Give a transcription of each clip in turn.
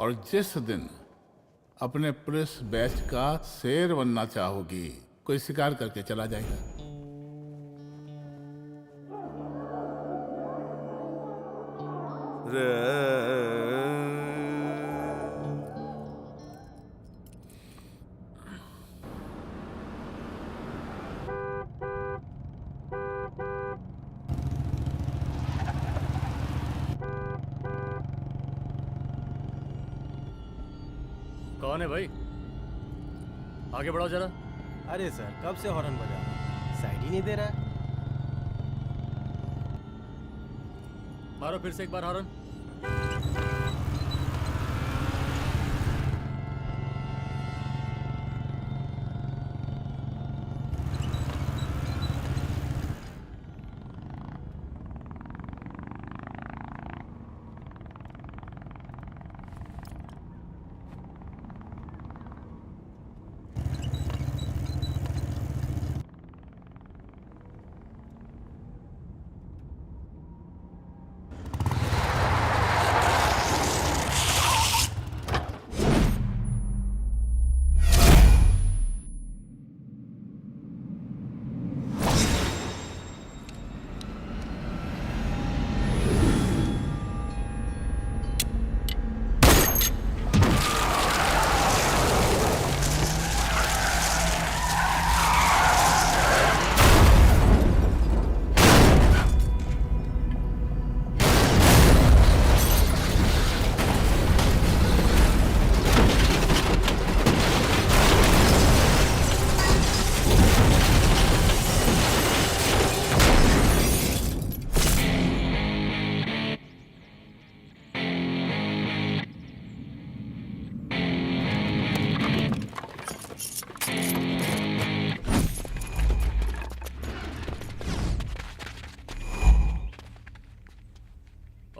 और जिस दिन अपने पुलिस बैच का शेर बनना चाहोगी, कोई शिकार करके चला जाएगा। कौन है भाई? आगे बढ़ाओ जरा। अरे सर, कब से हॉर्न बजा रहा है? साइड ही नहीं दे रहा है। मारो फिर से एक बार हॉर्न।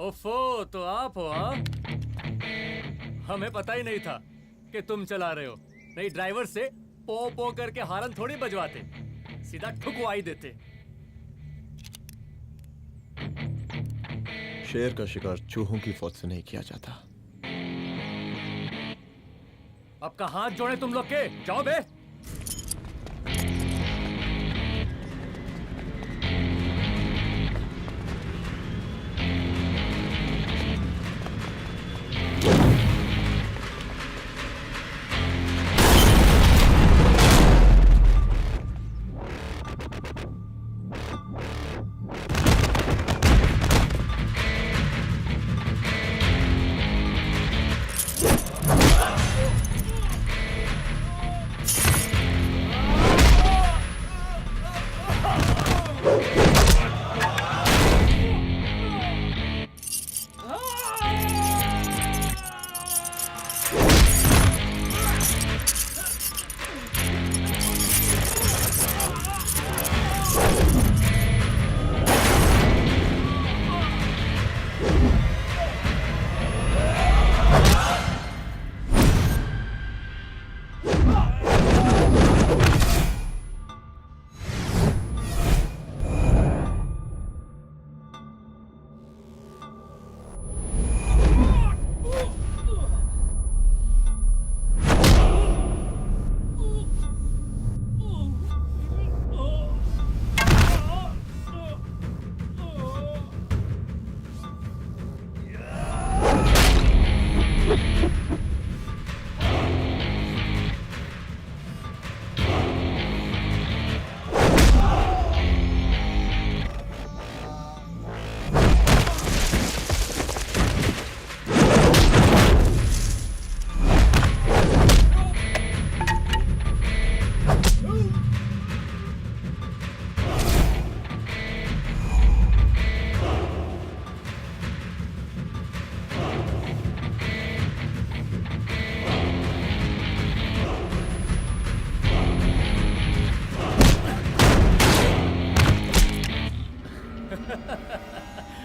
ओफो, तो आप हो? हाँ, हमें पता ही नहीं था कि तुम चला रहे हो। नहीं, ड्राइवर से पो पो करके हारन थोड़ी बजवाते, सीधा ठुकवा ही देते। शेर का शिकार चूहों की फौज से नहीं किया जाता। अब का हाथ जोड़े तुम लोग के, जाओ बे।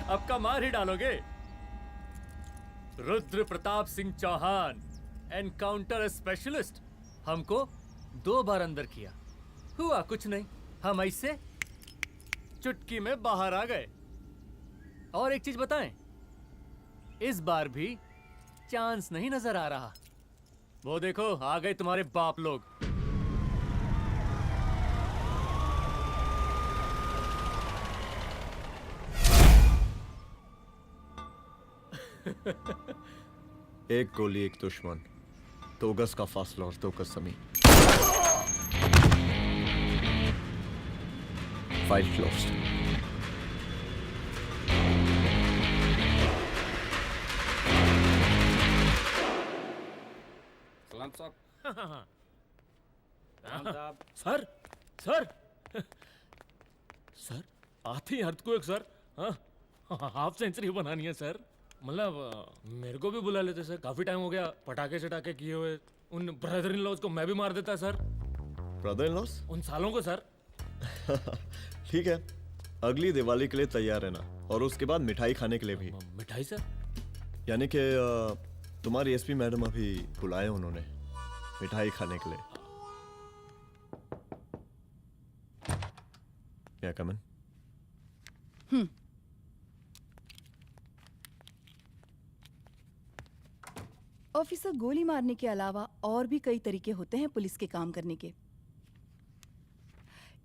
अब का मार ही डालोगे? रुद्र प्रताप सिंह चौहान, एनकाउंटर स्पेशलिस्ट, हमको 2 बार अंदर किया, हुआ कुछ नहीं। हम ऐसे चुटकी में बाहर आ गए। और एक चीज बताएं, इस बार भी चांस नहीं नजर आ रहा। वो देखो आ गए तुम्हारे बाप लोग। एक गोली एक दुश्मन, 2 गज का फासला और 2 गज जमीन। File closed. सलाम साहब। सर सर सर आते ही अर्थक्वेक सर। हाँ हाफ सेंचुरी बनानी है सर। मतलब मेरे को भी बुला लेते सर, काफी टाइम हो गया पटाखे चटाखे किए हुए। उन ब्रदर इन लॉज को मैं भी मार देता सर, ब्रदर इन लॉस? उन सालों को सर। ठीक है, अगली दिवाली के लिए तैयार रहना, और उसके बाद मिठाई खाने के लिए भी। मिठाई सर? यानी कि तुम्हारी एसपी मैडम अभी बुलाए उन्होंने मिठाई खाने के लिए। या कमन। ऑफिसर, गोली मारने के अलावा और भी कई तरीके होते हैं पुलिस के काम करने के।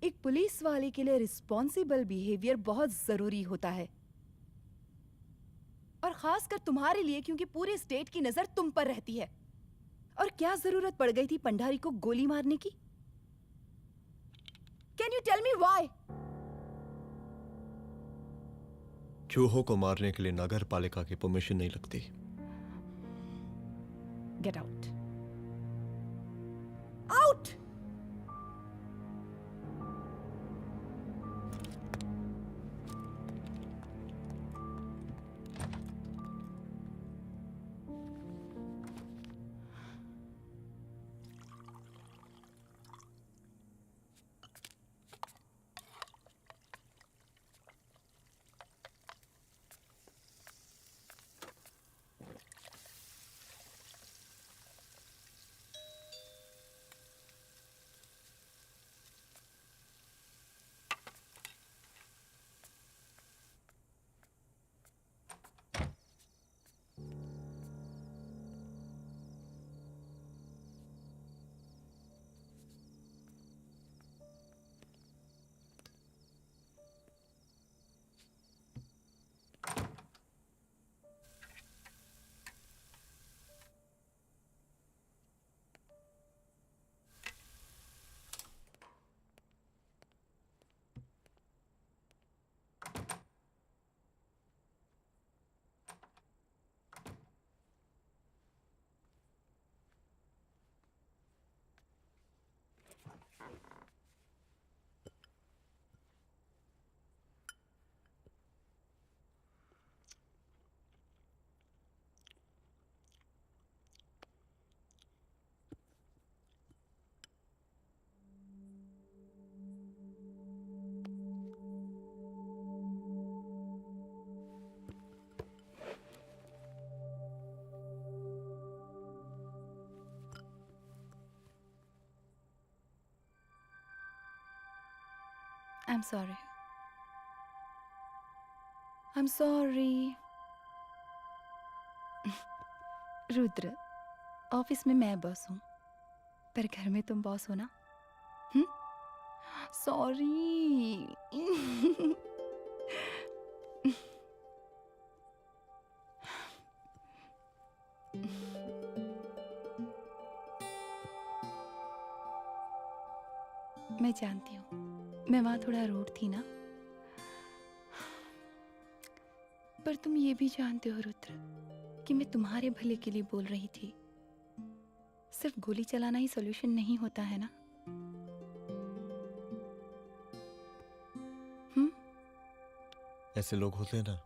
एक पुलिस वाले के लिए रिस्पॉन्सिबल बिहेवियर बहुत जरूरी होता है, और खासकर तुम्हारे लिए, क्योंकि पूरे स्टेट की नजर तुम पर रहती है। और क्या जरूरत पड़ गई थी पंडारी को गोली मारने की? Can you tell me why? चूहों को मारने के लिए नगर पालिका की परमिशन नहीं लगती। Get out. Out! I'm sorry. I'm sorry. Rudra, office में मैं बॉस हूँ, पर घर में तुम बॉस हो ना? सॉरी। मैं जानती हूँ, मैं वहां थोड़ा रूड थी ना, पर तुम ये भी जानते हो रुद्र कि मैं तुम्हारे भले के लिए बोल रही थी। सिर्फ गोली चलाना ही सॉल्यूशन नहीं होता है ना। ऐसे लोग होते हैं ना,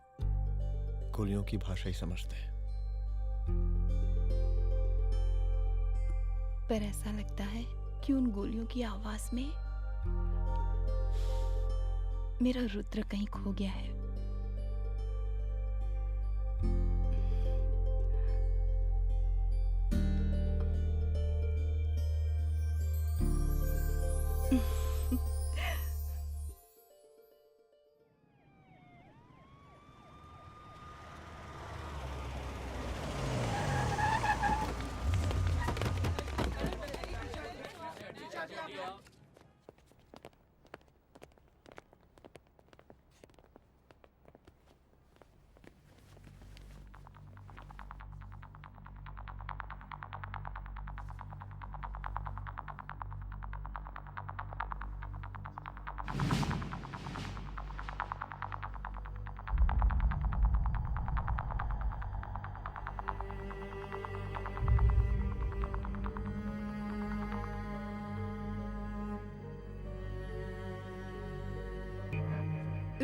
गोलियों की भाषा ही समझते हैं। पर ऐसा लगता है कि उन गोलियों की आवाज में मेरा रुद्र कहीं खो गया है।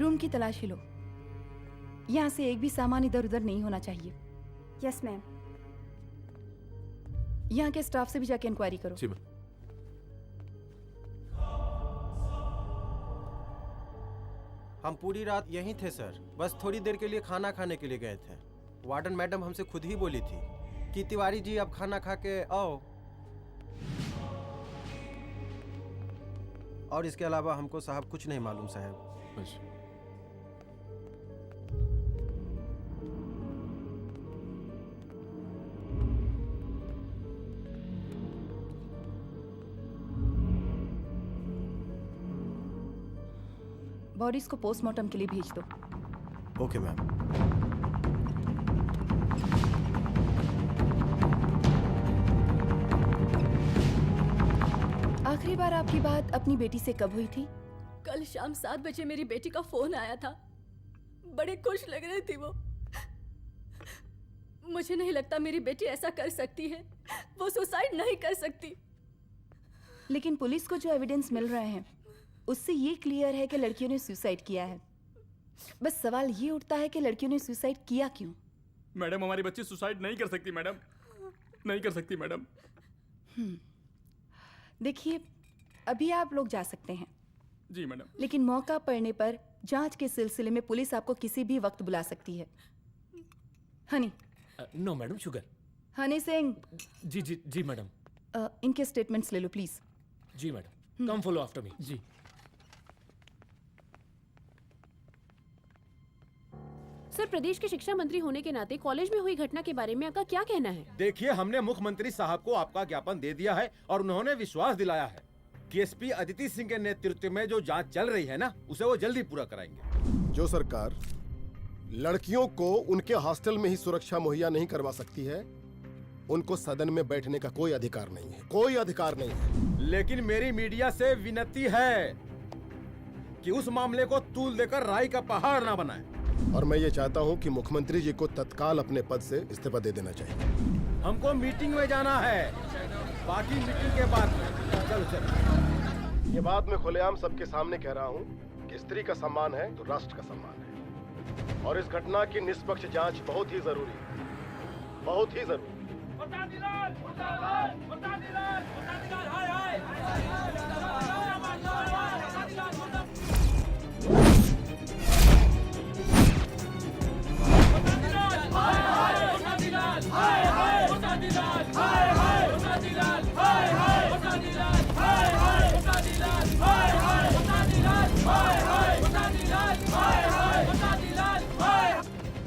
रूम की तलाशी लो। यहाँ से एक भी सामान इधर उधर नहीं होना चाहिए। Yes ma'am. यहाँ के स्टाफ से भी जाके इंक्वायरी करो। जी मैम। हम पूरी रात यहीं थे सर, बस थोड़ी देर के लिए खाना खाने के लिए गए थे। वार्डन मैडम हमसे खुद ही बोली थी कि तिवारी जी आप खाना खा के आओ, और इसके अलावा हमको साहब कुछ नहीं मालूम साहब। अच्छा। बॉडीज को पोस्टमार्टम के लिए भेज दो। Okay ma'am. आखिरी बार आपकी बात अपनी बेटी से कब हुई थी? कल शाम 7 बजे मेरी बेटी का फोन आया था। बड़े खुश लग रही थी वो। मुझे नहीं लगता मेरी बेटी ऐसा कर सकती है। वो सुसाइड नहीं कर सकती। लेकिन पुलिस को जो एविडेंस मिल रहे हैं उससे ये क्लियर है कि लड़कियों ने सुसाइड किया है। बस सवाल ये उठता है कि लड़कियों ने सुसाइड किया क्यों? मैडम हमारी बच्ची सुसाइड नहीं कर सकती मैडम, नहीं कर सकती मैडम। देखिए, अभी आप लोग जा सकते हैं, जी मैडम। लेकिन मौका पड़ने पर जांच के सिलसिले में पुलिस आपको किसी भी वक्त बुला सकती है। Honey. No madam, sugar. Honey Singh. जी जी जी मैडम। इनके स्टेटमेंट्स ले लो प्लीज। जी madam, come follow after me. जी। सर, प्रदेश के शिक्षा मंत्री होने के नाते कॉलेज में हुई घटना के बारे में आपका क्या कहना है? देखिए, हमने मुख्यमंत्री साहब को आपका ज्ञापन दे दिया है और उन्होंने विश्वास दिलाया है कि एसपी अदिति सिंह के नेतृत्व में जो जांच चल रही है ना, उसे वो जल्दी पूरा कराएंगे। जो सरकार लड़कियों को उनके हॉस्टल में ही सुरक्षा मुहैया नहीं करवा सकती है, उनको सदन में बैठने का कोई अधिकार नहीं है, कोई अधिकार नहीं है। लेकिन मेरी मीडिया से विनती है कि उस मामले को तूल देकर राई का पहाड़ ना बनाए। और मैं ये चाहता हूँ कि मुख्यमंत्री जी को तत्काल अपने पद से इस्तीफा दे देना चाहिए। हमको मीटिंग में जाना है, बाकी मीटिंग के बाद में। चलो चलो। ये बात मैं खुलेआम सबके सामने कह रहा हूँ कि स्त्री का सम्मान है तो राष्ट्र का सम्मान है, और इस घटना की निष्पक्ष जांच बहुत ही जरूरी है, बहुत ही जरूरी।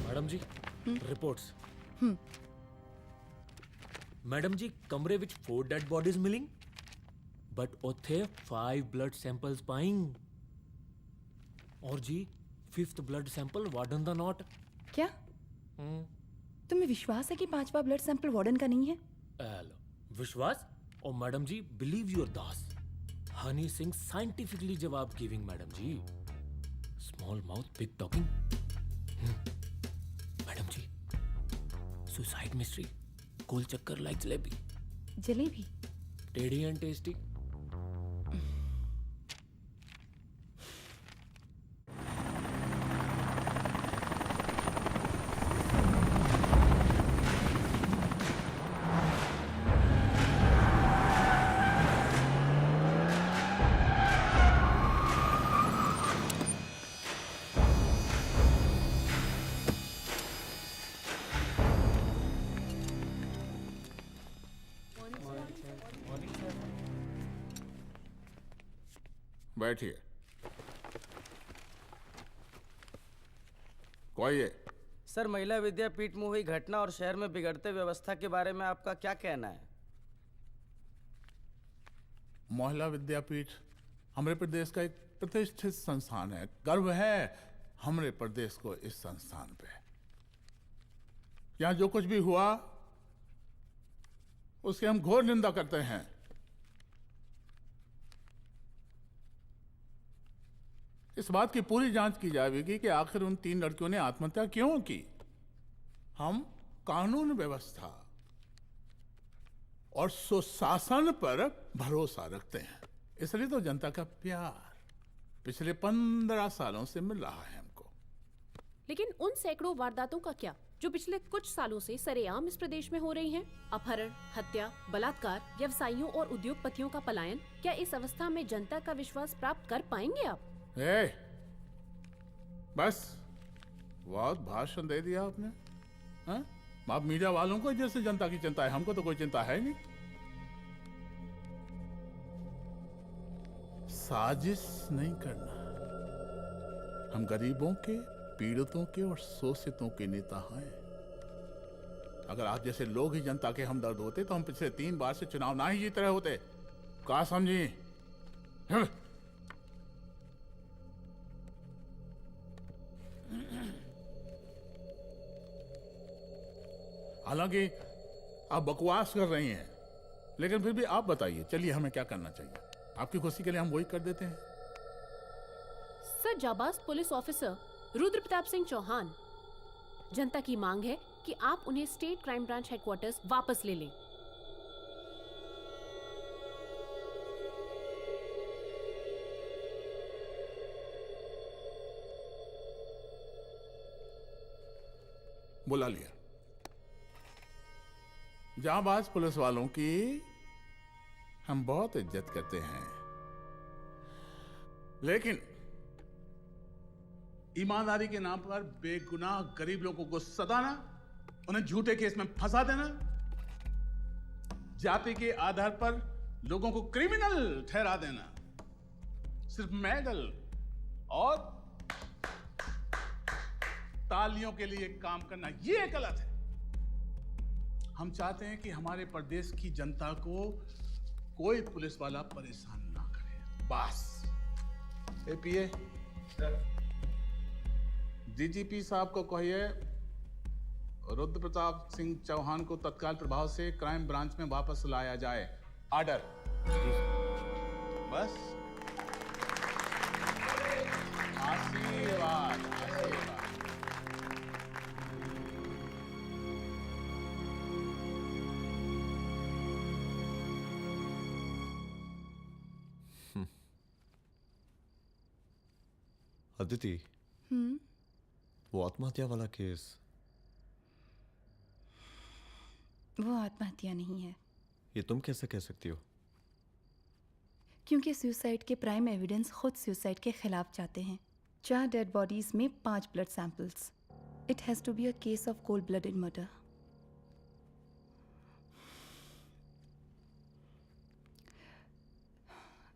मैडम जी, रिपोर्ट्स। मैडम जी, कमरे विच 4 डेड बॉडीज मिलिंग, बट उथे 5 ब्लड सैंपल्स पाइंग। और जी 5th ब्लड सैंपल वार्डन दा नॉट। क्या तुम्हें विश्वास है कि 5वां ब्लड सैंपल वार्डन का नहीं है? विश्वास? और मैडम जी, बिलीव योर दास। हनी सिंह साइंटिफिकली जवाब गिविंग मैडम जी। Small mouth big talking. Madam जी, सुसाइड मिस्ट्री, गोल चक्कर लाइक जलेबी। जलेबी टेढ़ी एंड टेस्टी। बैठिए। कोई है? सर, महिला विद्यापीठ में हुई घटना और शहर में बिगड़ते व्यवस्था के बारे में आपका क्या कहना है? महिला विद्यापीठ हमारे प्रदेश का एक प्रतिष्ठित संस्थान है। गर्व है हमारे प्रदेश को इस संस्थान पे। यहाँ जो कुछ भी हुआ उसकी हम घोर निंदा करते हैं। इस बात की पूरी जांच की जाएगी कि आखिर उन 3 लड़कियों ने आत्महत्या क्यों की। हम कानून व्यवस्था और सुशासन पर भरोसा रखते हैं, इसलिए तो जनता का पिछले 15 सालों से मिल रहा है हमको। लेकिन उन सैकड़ों वारदातों का क्या जो पिछले कुछ सालों से सरेआम इस प्रदेश में हो रही हैं? अपहरण, हत्या, बलात्कार, व्यवसायियों और उद्योगपतियों का पलायन। क्या इस अवस्था में जनता का विश्वास प्राप्त कर पाएंगे आप? बस बहुत भाषण दे दिया आपने। हाँ? आप मीडिया वालों को जैसे जनता की चिंता है, हमको तो कोई चिंता है नहीं। साजिश नहीं करना। हम गरीबों के, पीड़ितों के और शोषितों के नेता हैं। अगर आप जैसे लोग ही जनता के हमदर्द होते तो हम पिछले 3 बार से चुनाव ना ही जीत रहे होते। क्या समझी? हालांकि आप बकवास कर रही हैं, लेकिन फिर भी आप बताइए, चलिए हमें क्या करना चाहिए? आपकी खुशी के लिए हम वही कर देते हैं। सर, जाबाज पुलिस ऑफिसर रुद्र प्रताप सिंह चौहान, जनता की मांग है कि आप उन्हें स्टेट क्राइम ब्रांच हेडक्वार्टर्स वापस ले लें। बुला लिया। जाबाज पुलिस वालों की हम बहुत इज्जत करते हैं, लेकिन ईमानदारी के नाम पर बेगुनाह गरीब लोगों को सताना, उन्हें झूठे केस में फंसा देना, जाति के आधार पर लोगों को क्रिमिनल ठहरा देना, सिर्फ मेडल और तालियों के लिए काम करना, ये गलत है। हम चाहते हैं कि हमारे प्रदेश की जनता को कोई पुलिस वाला परेशान ना करे, बस। एपीए डीजीपी साहब को कहिए रुद्र प्रताप सिंह चौहान को तत्काल प्रभाव से क्राइम ब्रांच में वापस लाया जाए। ऑर्डर। बस। आशीर्वाद, आशीर्वाद। अदिति, वो आत्महत्या वाला केस, वो आत्महत्या नहीं है। ये तुम कैसे कह सकती हो? क्योंकि सुसाइड के प्राइम एविडेंस खुद सुसाइड के खिलाफ जाते हैं। 4 डेड बॉडीज में 5 blood samples. It has to be a case of cold blooded murder.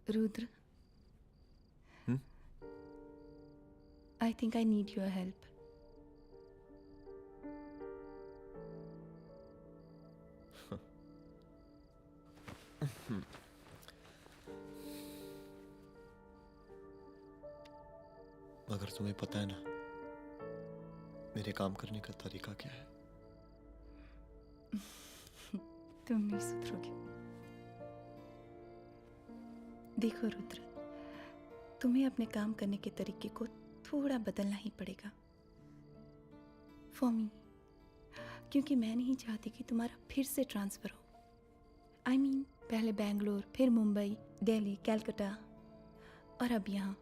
Rudra, I think I need your help. मगर तुम्हें पता है ना मेरे काम करने का तरीका क्या है? तुम नहीं सुधरोगे। देखो रुद्र, तुम्हें अपने काम करने के तरीके को थोड़ा बदलना ही पड़ेगा फॉर मी, क्योंकि मैं नहीं चाहती कि तुम्हारा फिर से ट्रांसफर हो। आई मीन, पहले बेंगलोर, फिर मुंबई, दिल्ली, कलकत्ता और अब यहाँ।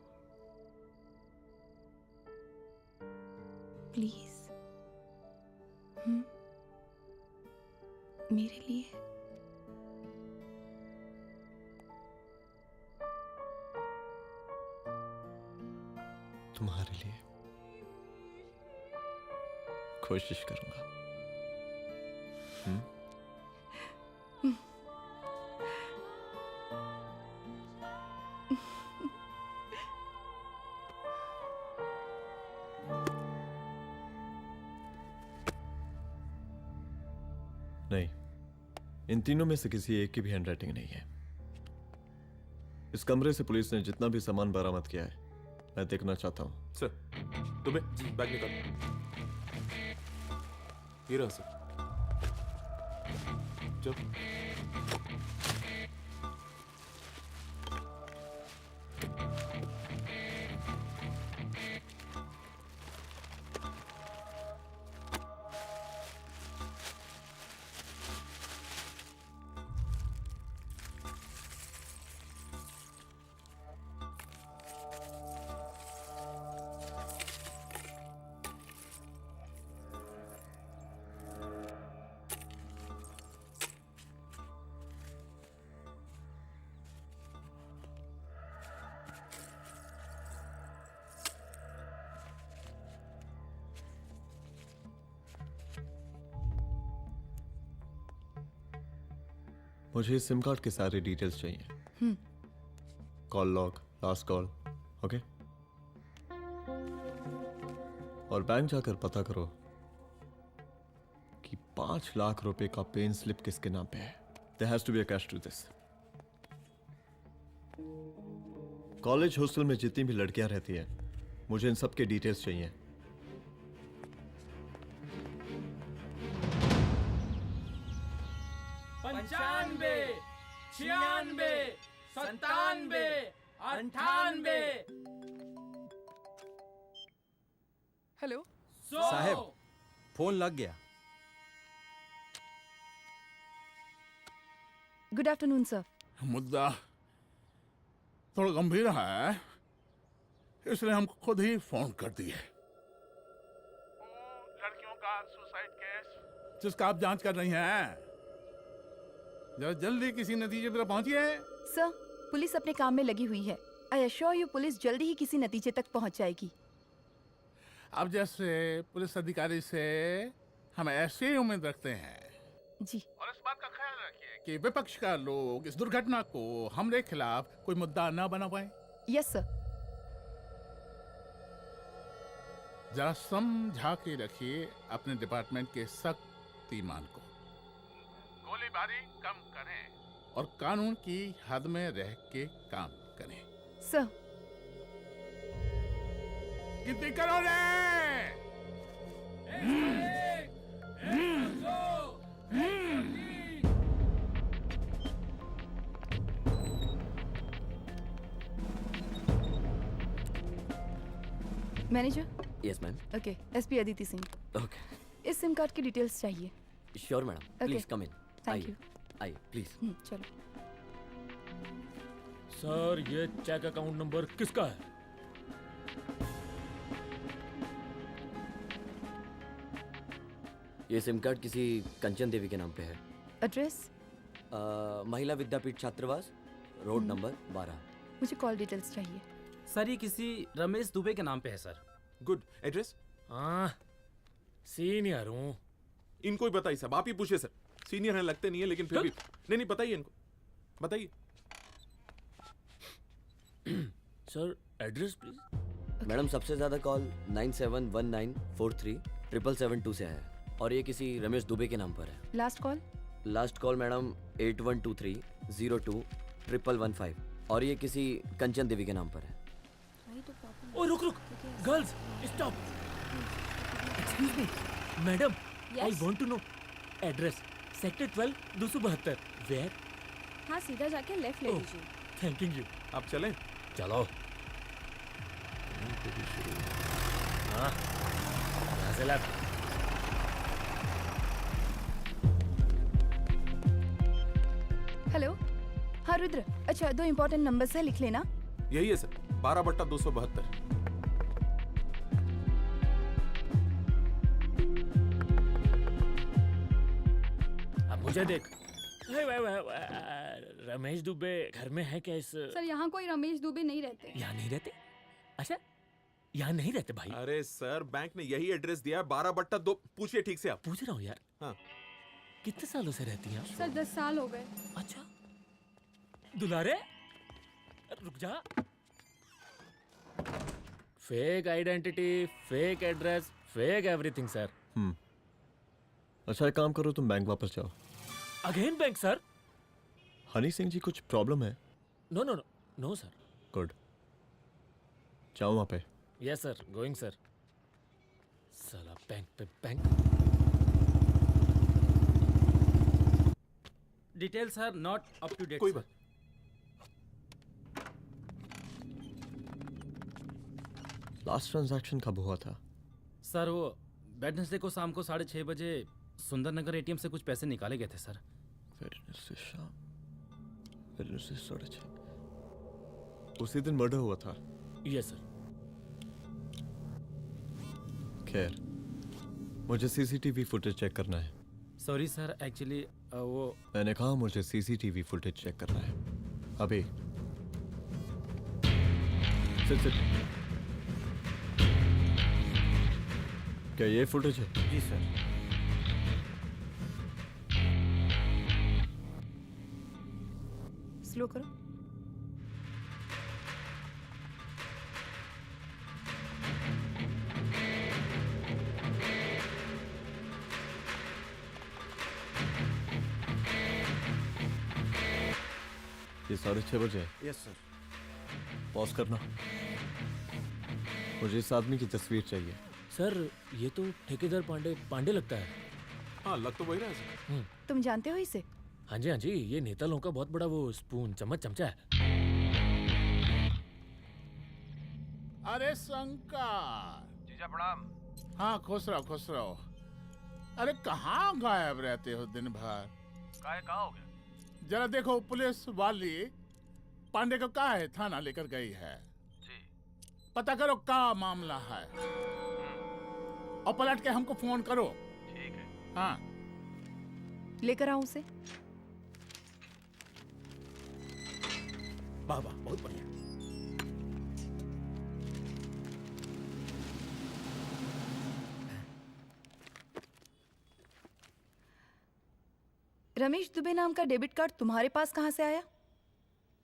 प्लीज मेरे लिए। तुम्हारे लिए कोशिश करूंगा। नहीं, इन तीनों में से किसी एक की भी हैंडराइटिंग नहीं है। इस कमरे से पुलिस ने जितना भी सामान बरामद किया है, मैं देखना चाहता हूं। सर, तुम्हें बैग निकाल। ये रहा सर। चल। मुझे इस सिम कार्ड के सारे डिटेल्स चाहिए। Call log, last call, okay. और बैंक जाकर पता करो कि 5 लाख रुपए का पेन स्लिप किसके नाम पे है। There has to be a cash to this. College hostel में जितनी भी लड़कियां रहती हैं, मुझे इन सब के डिटेल्स चाहिए। पंचानवे, 96, 97, 98। हेलो साहब, फोन लग गया। Good afternoon sir. मुद्दा थोड़ा गंभीर है, इसलिए हम खुद ही फोन कर दिए। लड़कियों का सुसाइड केस जिसका आप जांच कर रही हैं, जरा जल्दी किसी नतीजे पर पहुंचिए। सर, पुलिस अपने काम में लगी हुई है। आई एश्योर यू पुलिस जल्दी ही किसी नतीजे तक पहुंच जाएगी। अब जैसे पुलिस अधिकारी से हम ऐसे ही उम्मीद रखते हैं जी। और इस बात का ख्याल रखिए कि विपक्ष का लोग इस दुर्घटना को हमरे खिलाफ कोई मुद्दा ना बना पाए। Yes sir. जरा समझा के रखिए अपने डिपार्टमेंट के सख्त ईमान को। गोलीबारी कम करें और कानून की हद में रह के काम करें। सर। कितनी करोगे? Manager. Yes ma'am. Okay, SP Aditi Singh. Okay. इस सिम कार्ड की डिटेल्स चाहिए। Sure madam, please come in. Thank you. आइए प्लीज। चलो। सर, ये चेक अकाउंट नंबर किसका है? ये सिम कार्ड किसी कंचन देवी के नाम पे है। एड्रेस? महिला विद्यापीठ छात्रावास, रोड नंबर 12। मुझे कॉल डिटेल्स चाहिए। सर, ये किसी रमेश दुबे के नाम पे है सर। गुड। एड्रेस? हाँ, सीनियर हूँ। इनको ही बताइए सब, आप ही पूछिए सर। सीनियर हैं लगते नहीं है, लेकिन फिर भी नहीं बताइए इनको, बताइए। Sir, address please. मैडम, सबसे ज्यादा कॉल 9719437772 से है और ये किसी रमेश दुबे के नाम पर है। Last call? Last call madam 8123021115 और ये किसी कंचन देवी के नाम पर है। ओ रुक, girls stop. Excuse me madam, I want to know address. Sector 12 272 where? हाँ, सीधा जाके लेफ्ट ले लीजिए। Thank you. आप चलें? चलो। हाँ, यहाँ से लेफ्ट। हेलो। हाँ रुद्र, अच्छा 2 इम्पोर्टेंट नंबर्स है, लिख लेना। यही है सर, 12/272। अब मुझे देख। रमेश दुबे घर में है क्या? इस सर, यहाँ कोई रमेश दुबे नहीं रहते। यहाँ नहीं रहते? अच्छा, यहाँ नहीं रहते भाई। अरे सर, बैंक ने यही एड्रेस दिया है, 12/2। पूछिए ठीक से आप। पूछ रहा हूँ यार। हाँ। कितने सालों से रहती हैं आप? सर 10 साल हो गए। अच्छा। दुलारे रुक जा। Fake identity, fake address, fake everything sir. अच्छा एक काम करो, तुम बैंक वापस जाओ। Again bank sir? Honey Singh ji कुछ प्रॉब्लम है? No no no no sir. Good, जाओ वहां पे। Yes sir, going sir. साला बैंक पे bank. Details are not up to date. कोई बात। लास्ट ट्रांजैक्शन कब हुआ था? सर, वो वेडनेसडे को शाम को 6:30 बजे सुंदरनगर एटीएम से कुछ पैसे निकाले गए थे सर। वेडनेसडे शाम, वेडनेसडे 6:30। उसी दिन मर्डर हुआ था? Yes sir. खैर, मुझे सीसीटीवी फुटेज चेक करना है। सॉरी सर, एक्चुअली वो मैंने कहा मुझे सीसीटीवी फुटेज चेक करना है अभी। सिट। क्या ये फुटेज है? जी सर। स्लो करो। ये 6:30 बजे है। Yes sir. पॉज करना। मुझे इस आदमी की तस्वीर चाहिए। सर ये तो ठेकेदार पांडे लगता है। हाँ लग तो वही रहा है सर। तुम जानते हो इसे? हाँ जी, ये नेता लोगों का बहुत बड़ा वो स्पून चमचा है। अरे शंकर। जीजा प्रणाम। हाँ खुश रहो। अरे कहाँ गायब रहते हो दिन भर? कहाँ हो गया? जरा देखो, पुलिस वाली पांडे को कहा है थाना लेकर गई है। जी। पता करो क्या मामला है और पलट के हमको फोन करो। ठीक है। हाँ लेकर आओ उसे। वाह बहुत बढ़िया। रमेश दुबे नाम का डेबिट कार्ड तुम्हारे पास कहां से आया?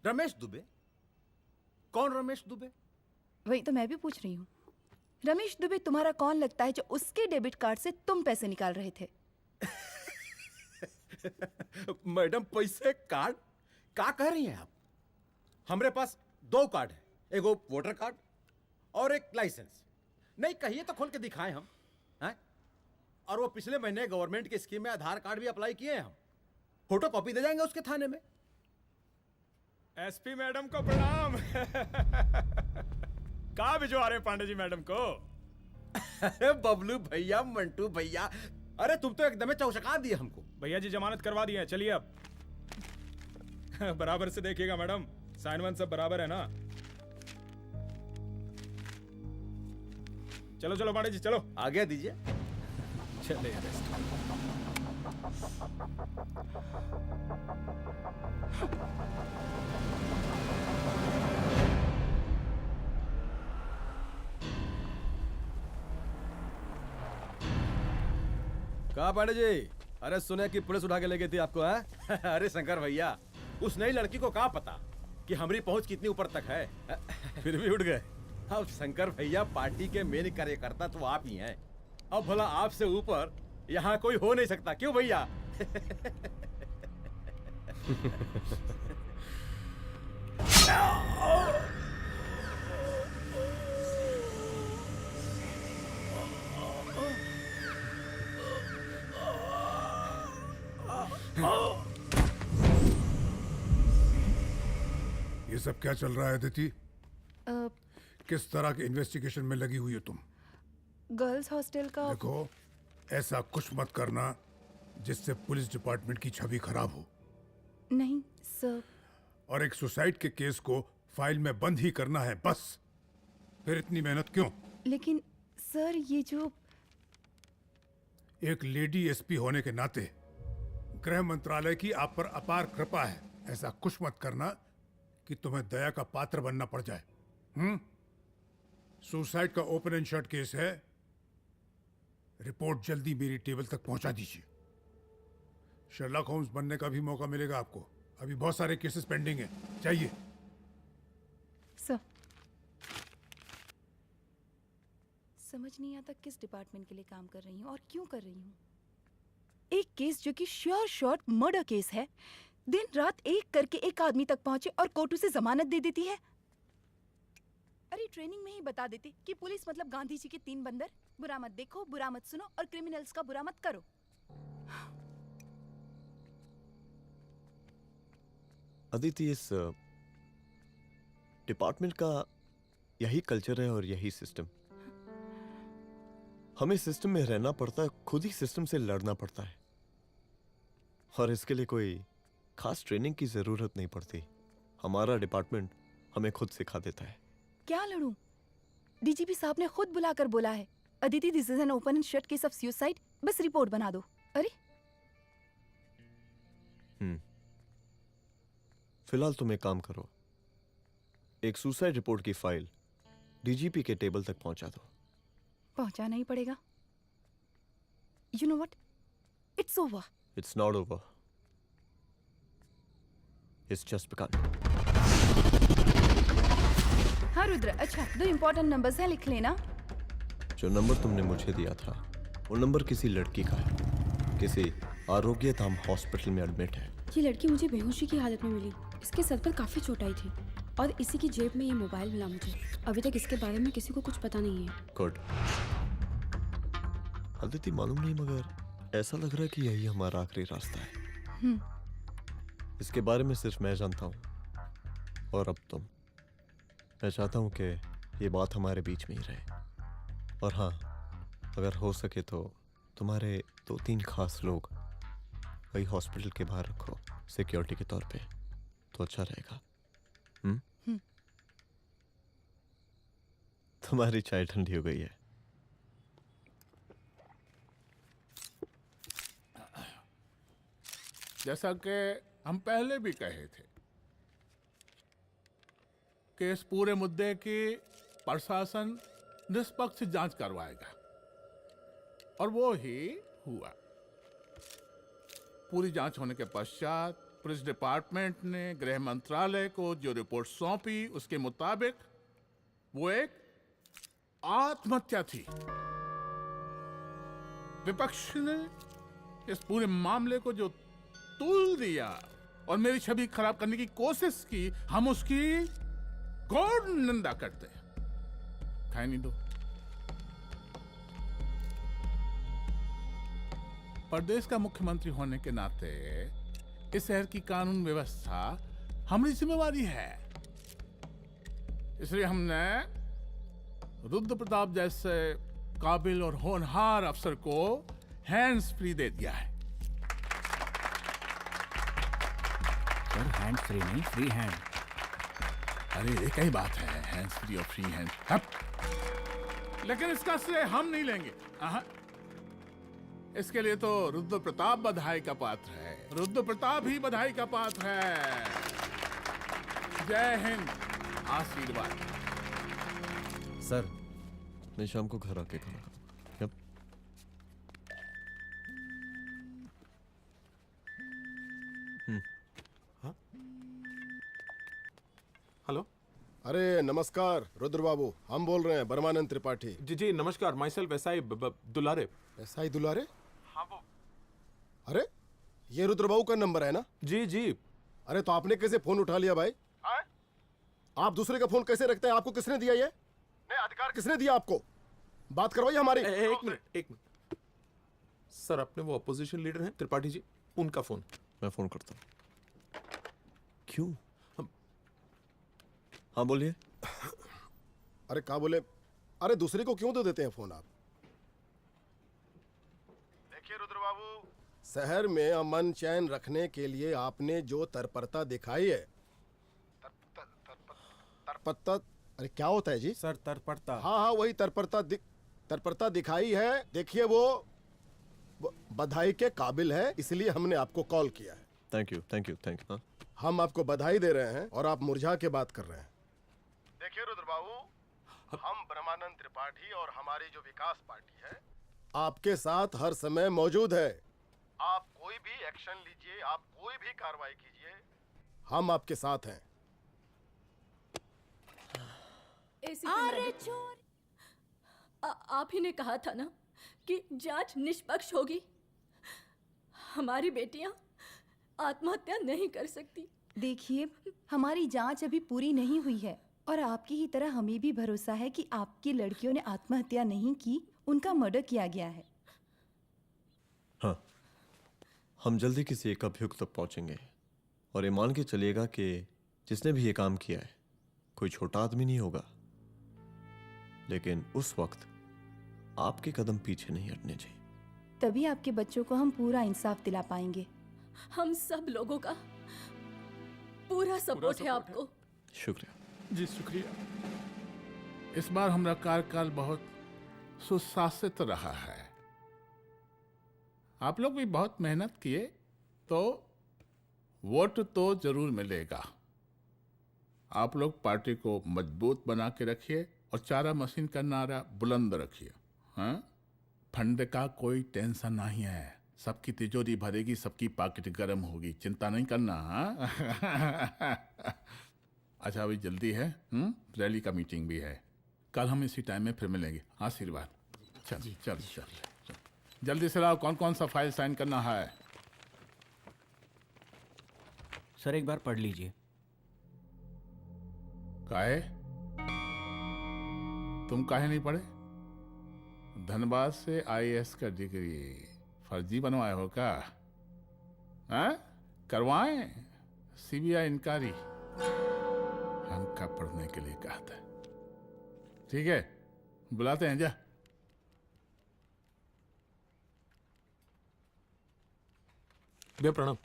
रमेश दुबे? कौन रमेश दुबे? वही तो मैं भी पूछ रही हूँ। रमेश दुबे तुम्हारा कौन लगता है जो उसके डेबिट कार्ड से तुम पैसे निकाल रहे थे? मैडम पैसे कार्ड क्या कह रही हैं आप? हमारे पास 2 कार्ड है, एक वोटर कार्ड और एक लाइसेंस। नहीं कहिए तो खोल के दिखाएं हम हैं? और वो पिछले महीने गवर्नमेंट की स्कीम में आधार कार्ड भी अप्लाई किए हैं हम। फोटो कॉपी दे जाएंगे उसके थाने में। एसपी मैडम को प्रणाम। कहाँ भिजवा रहे पांडे जी मैडम को? अरे बबलू भैया, मंटू भैया, अरे तुम तो एकदम चौचका दिए हमको। भैया जी जमानत करवा दिए हैं, चलिए अब। बराबर से देखिएगा मैडम, साइन वाइन सब बराबर है ना? चलो चलो पांडे जी चलो। आगे दीजिए। चलिए कहा पांडे जी? अरे सुने कि पुलिस उठा के ले गई थी आपको है? अरे शंकर भैया, उस नई लड़की को कहा पता कि हमारी पहुंच कितनी ऊपर तक है। फिर भी उठ गए। अब शंकर भैया पार्टी के मेन कार्यकर्ता तो आप ही हैं। अब भला आपसे ऊपर यहाँ कोई हो नहीं सकता, क्यों भैया? ये सब क्या चल रहा है अदिति? किस तरह के इन्वेस्टिगेशन में लगी हुई हो तुम? गर्ल्स हॉस्टल का। देखो, ऐसा कुछ मत करना जिससे पुलिस डिपार्टमेंट की छवि खराब हो। नहीं सर। और एक सुसाइड के केस को फाइल में बंद ही करना है बस। फिर इतनी मेहनत क्यों? लेकिन सर ये जो एक लेडी एसपी होने के नाते गृह मंत्रालय की आप पर अपार कृपा है। ऐसा कुछ मत करना कि तुम्हें दया का पात्र बनना पड़ जाए। सुसाइड का ओपन एंड शट केस है। रिपोर्ट जल्दी मेरी टेबल तक पहुंचा दीजिए। शर्लॉक होम्स बनने का भी मौका मिलेगा आपको। अभी बहुत सारे केसेस पेंडिंग हैं। चाहिए सर। समझ नहीं आता किस डिपार्टमेंट के लिए काम कर रही हूँ और क्यों कर रही हूँ। एक केस जो कि श्योर शॉट मर्डर केस है, दिन रात एक करके एक आदमी तक पहुंचे और कोर्ट उसे जमानत दे देती है। अरे ट्रेनिंग में ही बता देती कि पुलिस मतलब गांधी जी के 3 बंदर। बुरा मत देखो, बुरा मत सुनो और क्रिमिनल्स का बुरा मत करो। अदिति, इस डिपार्टमेंट का यही कल्चर है और यही सिस्टम। हमें सिस्टम में रहना पड़ता है, खुद ही सिस्टम से लड़ना पड़ता है। और इसके लिए कोई खास ट्रेनिंग की जरूरत नहीं पड़ती। हमारा डिपार्टमेंट हमें खुद सिखा देता है। क्या लड़ूं? डीजीपी साहब ने खुद बुलाकर बोला है, Aditi this is an open and shut case of suicide, बस रिपोर्ट बना दो। अरे फिलहाल तुम एक काम करो, एक सुसाइड रिपोर्ट की फाइल डीजीपी के टेबल तक पहुंचा दो। पहुंचाना ही पड़ेगा। You know what, it's over. It's not over. It's just begun. हाँ रुद्र, अच्छा 2 इम्पोर्टेंट नंबर्स हैं, लिख लेना। जो नंबर तुमने मुझे दिया था वो नंबर किसी लड़की का है, किसी आरोग्य धाम हॉस्पिटल में एडमिट है। ये लड़की मुझे बेहोशी की हालत में मिली। इसके सर पर काफी चोट आई थी और इसी की जेब में ये मोबाइल मिला मुझे। अभी तक इसके बारे में किसी को कुछ पता नहीं है। गुड। अदिति मालूम नहीं मगर ऐसा लग रहा है कि यही हमारा आखिरी रास्ता है। इसके बारे में सिर्फ मैं जानता हूँ और अब तुम। मैं चाहता हूँ कि ये बात हमारे बीच में ही रहे। और हाँ, अगर हो सके तो तुम्हारे 2-3 खास लोग वही हॉस्पिटल के बाहर रखो सिक्योरिटी के तौर पे, तो अच्छा रहेगा। तुम्हारी चाय ठंडी हो गई है। जैसा कि हम पहले भी कहे थे कि इस पूरे मुद्दे की प्रशासन निष्पक्ष जांच करवाएगा, और वो ही हुआ। पूरी जांच होने के पश्चात पुलिस डिपार्टमेंट ने गृह मंत्रालय को जो रिपोर्ट सौंपी उसके मुताबिक वो एक आत्महत्या थी। विपक्ष ने इस पूरे मामले को जो तूल दिया और मेरी छवि खराब करने की कोशिश की, हम उसकी घोर निंदा करते हैं। खाए नहीं दो। प्रदेश का मुख्यमंत्री होने के नाते इस शहर की कानून व्यवस्था हमारी जिम्मेवारी है। इसलिए हमने रुद्र प्रताप जैसे काबिल और होनहार अफसर को हैंड्स फ्री दे दिया है। सर हैंड फ्री नहीं, फ्री हैंड। अरे एक ही बात है, हैंड्स फ्री और फ्री हैंड। लेकिन इसका श्रेय हम नहीं लेंगे। इसके लिए तो रुद्र प्रताप बधाई का पात्र है। रुद्र प्रताप ही बधाई का पात्र है। जय हिंद। आशीर्वाद। सर मैं शाम को घर आके खाना खाऊंगा। यप। हेलो। अरे नमस्कार रुद्र बाबू, हम बोल रहे हैं परमानंद त्रिपाठी। जी जी नमस्कार। My self SI Dulare. SI दुलारे? हाँ वो। अरे ये रुद्र बाबू का नंबर है ना? जी जी। अरे तो आपने कैसे फोन उठा लिया भाई? आप दूसरे का फोन कैसे रखते हैं? आपको किसने दिया ये? नहीं, अधिकार किसने दिया आपको? बात करवाइए हमारी। एक मिनट। सर अपने वो अपोजिशन लीडर हैं त्रिपाठी जी, उनका फोन। मैं फोन करता हूँ। क्यों? हाँ बोलिए। अरे क्या बोले? अरे दूसरे को क्यों दे देते हैं फोन आप? देखिए रुद्र बाबू, शहर में अमन चैन रखने के लिए आपने जो तत्परता दिखाई है। तत्परता? अरे क्या होता है जी? सर तत्परता। हाँ वही तत्परता दिखाई है। देखिए वो बधाई के काबिल है, इसलिए हमने आपको कॉल किया है। Thank you. हम आपको बधाई दे रहे हैं और आप मुरझा के बात कर रहे हैं। देखिए रुद्र बाबू, हम ब्रह्मानंद त्रिपाठी और हमारी जो विकास पार्टी है आपके साथ हर समय मौजूद है। आप कोई भी एक्शन लीजिए, आप कोई भी कार्रवाई कीजिए, हम आपके साथ हैं। अरे चोर! आप ही ने कहा था ना कि जांच निष्पक्ष होगी। हमारी बेटियां आत्महत्या नहीं कर सकती। देखिए, हमारी जांच अभी पूरी नहीं हुई है और आपकी ही तरह हमें भी भरोसा है कि आपकी लड़कियों ने आत्महत्या नहीं की, उनका मर्डर किया गया है। हाँ, हम जल्दी किसी एक अभियुक्त तक पहुंचेंगे और ये मान के चलिएगा कि जिसने भी ये काम किया है कोई छोटा आदमी नहीं होगा। लेकिन उस वक्त आपके कदम पीछे नहीं हटने चाहिए। तभी आपके बच्चों को हम पूरा इंसाफ दिला पाएंगे। हम सब लोगों का पूरा सपोर्ट है आपको। शुक्रिया जी, शुक्रिया। इस बार हमारा कार्यकाल बहुत सुशासित रहा है। आप लोग भी बहुत मेहनत किए, तो वोट तो जरूर मिलेगा। आप लोग पार्टी को मजबूत बना के रखिए और चारा मशीन का नारा बुलंद रखिए। हाँ, फंड का कोई टेंशन नहीं है। सबकी तिजोरी भरेगी, सबकी पॉकेट गर्म होगी, चिंता नहीं करना। हाँ अच्छा अभी जल्दी है, रैली का मीटिंग भी है, कल हम इसी टाइम में फिर मिलेंगे। आशीर्वाद। चल चल चल जल्दी से लाओ, कौन कौन सा फाइल साइन करना है? सर एक बार पढ़ लीजिए। काहे? तुम काहे नहीं पढ़े? धनबाद से IAS का डिग्री फर्जी बनवाए हो क्या? हाँ? करवाएं CBI इंक्वायरी। हम कब पढ़ने के लिए कहा था? ठीक है बुलाते हैं। जा भैया प्रणाम।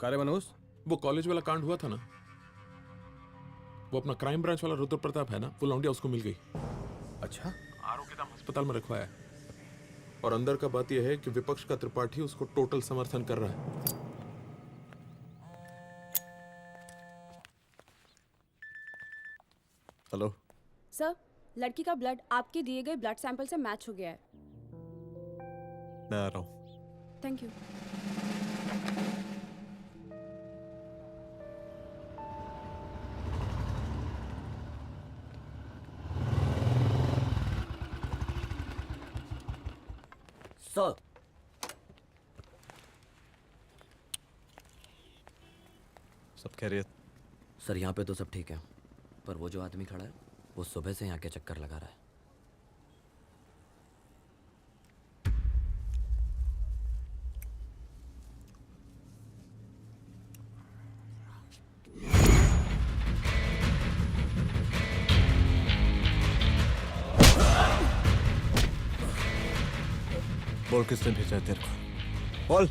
कार्य मनोज, वो कॉलेज वाला कांड हुआ था ना, वो अपना क्राइम ब्रांच वाला रुद्र प्रताप है ना, वो लौंडिया उसको मिल गई। अच्छा? आरोग्यधाम अस्पताल में रखवाया है, और अंदर का बात यह है कि विपक्ष का त्रिपाठी उसको टोटल समर्थन कर रहा है। हेलो सर, लड़की का ब्लड आपके दिए गए ब्लड सैंपल से मैच हो गया है। मैं आ रहा हूँ। Thank you. सर सब खैरियत? सर यहाँ पे तो सब ठीक है, पर वो जो आदमी खड़ा है वो सुबह से यहाँ के चक्कर लगा रहा है। बोल किसने भेजा है तेरे को? बोल।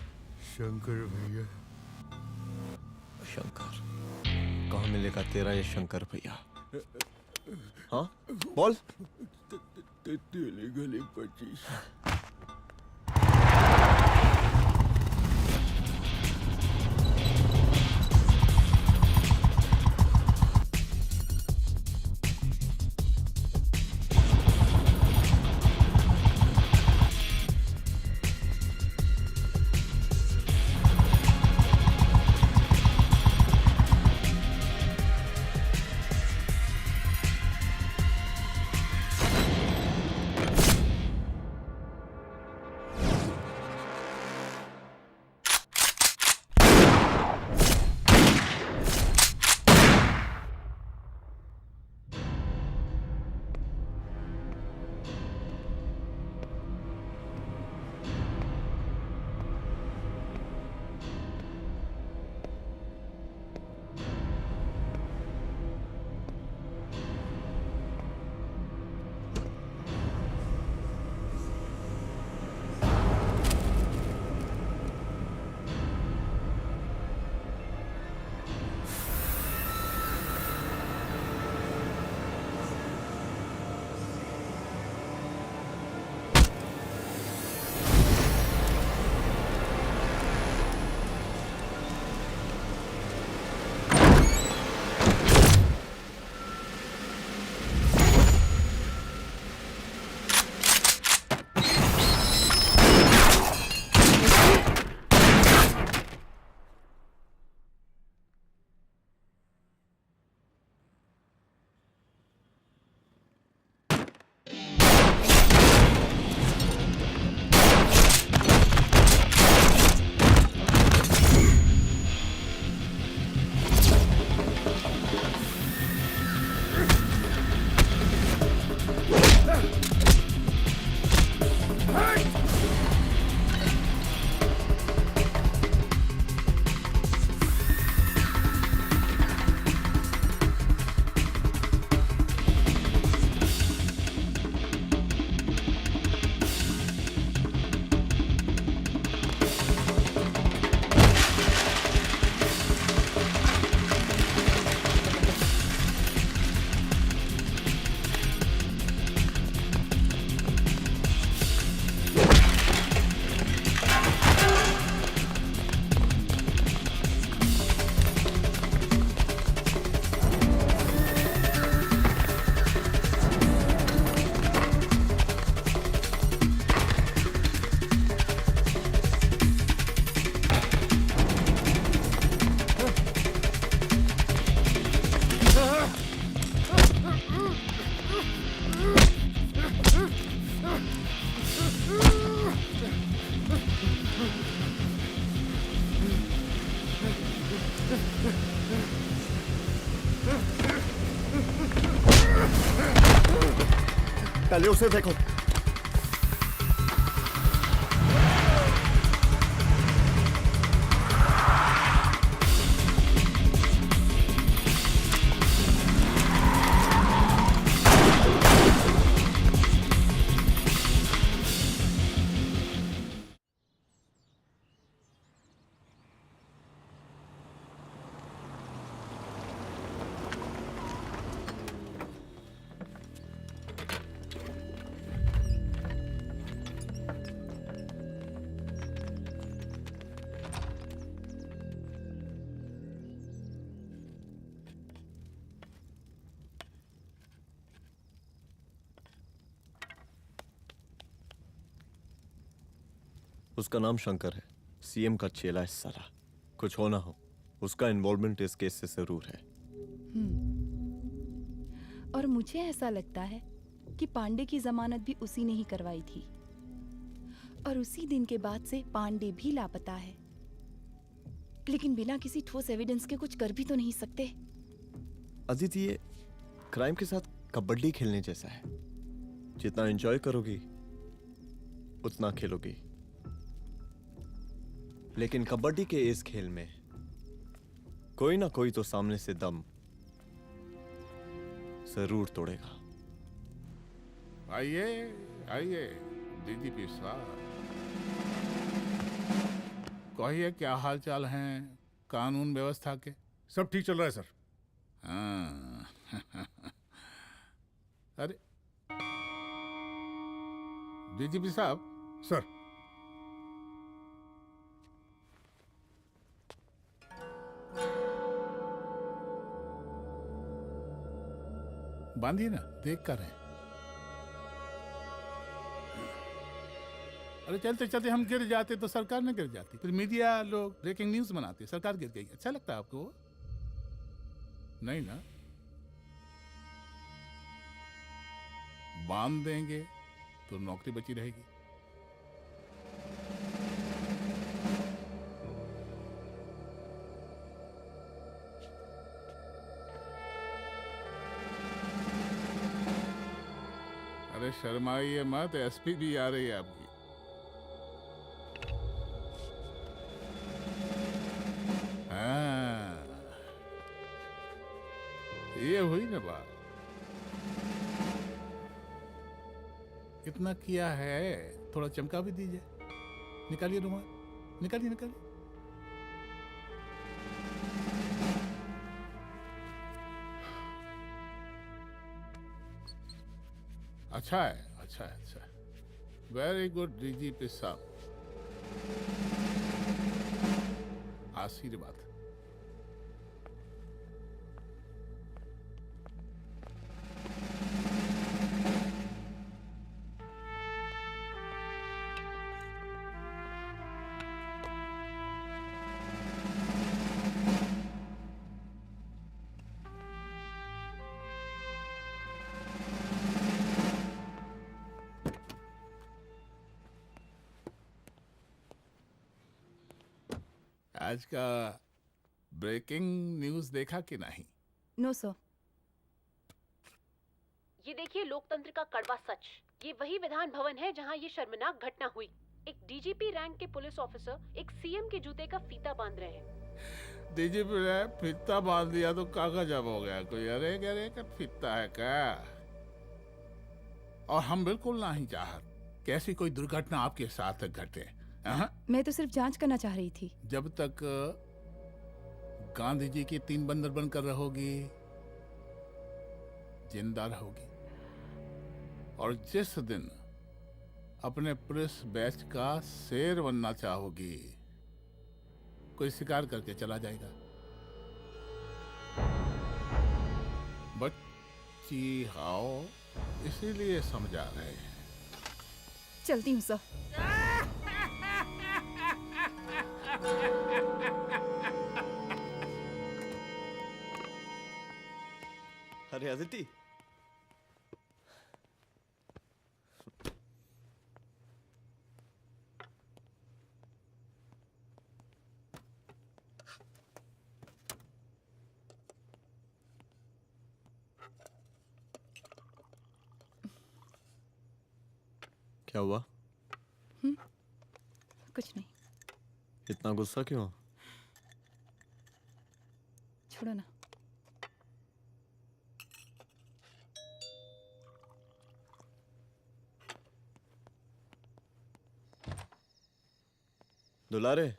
शंकर भैया। शंकर? कहाँ मिलेगा तेरा ये शंकर भैया? हाँ बोल। गली 25। पहले उसे देखो। उसका नाम शंकर है, सीएम का चेला है साला। कुछ हो ना हो, उसका इन्वॉल्वमेंट इस केस से जरूर है। और मुझे ऐसा लगता है कि पांडे की जमानत भी उसी ने ही करवाई थी, और उसी दिन के बाद से पांडे भी लापता है। लेकिन बिना किसी ठोस एविडेंस के कुछ कर भी तो नहीं सकते। अदिति, ये क्राइम के साथ कबड्डी खेलने जैसा है। जितना एंजॉय करोगी उतना खेलोगी, लेकिन कबड्डी के इस खेल में कोई ना कोई तो सामने से दम जरूर तोड़ेगा। आइए आइए डीजीपी साहब, कहिए क्या हाल चाल हैं कानून व्यवस्था के? सब ठीक चल रहा है सर। हाँ अरे डीजीपी साहब। सर, बांधिए ना, देख कर है। अरे चलते चलते हम गिर जाते तो सरकार न गिर जाती, फिर मीडिया लोग ब्रेकिंग न्यूज बनाते, सरकार गिर गई। अच्छा लगता है आपको? नहीं ना? बांध देंगे तो नौकरी बची रहेगी। अरे शर्माइए मत, एसपी भी आ रही है आपकी। हाँ, ये हुई ना बात। इतना किया है, थोड़ा चमका भी दीजिए। निकालिए रुमाल, निकालिए निकालिए। अच्छा है, अच्छा है, अच्छा है। वेरी गुड डीजीपी साहब, आशीर्वाद। आज का ब्रेकिंग न्यूज देखा कि नहीं? No sir. ये देखिए लोकतंत्र का कड़वा सच। ये वही विधान भवन है जहां ये शर्मनाक घटना हुई। एक डीजीपी रैंक के पुलिस ऑफिसर एक सीएम के जूते का फीता बांध रहे हैं। डीजीपी ने फीता बांध दिया तो कागज अब हो गया कोई? अरे गरे का फीता है क्या? और हम बिल्कुल नहीं चाहते कि ऐसी कोई दुर्घटना आपके साथ घटे। मैं तो सिर्फ जांच करना चाह रही थी। जब तक गांधी जी की 3 बंदर बनकर रहोगी, जिंदा रहोगी। और जिस दिन अपने पुलिस बैच का शेर बनना चाहोगी, कोई शिकार करके चला जाएगा। बच्ची हाओ, इसीलिए समझा रहे हैं। चलती हूँ सर। अरे अदिति, क्या हुआ? कुछ नहीं। इतना गुस्सा क्यों? छोड़ो ना। दुलारे।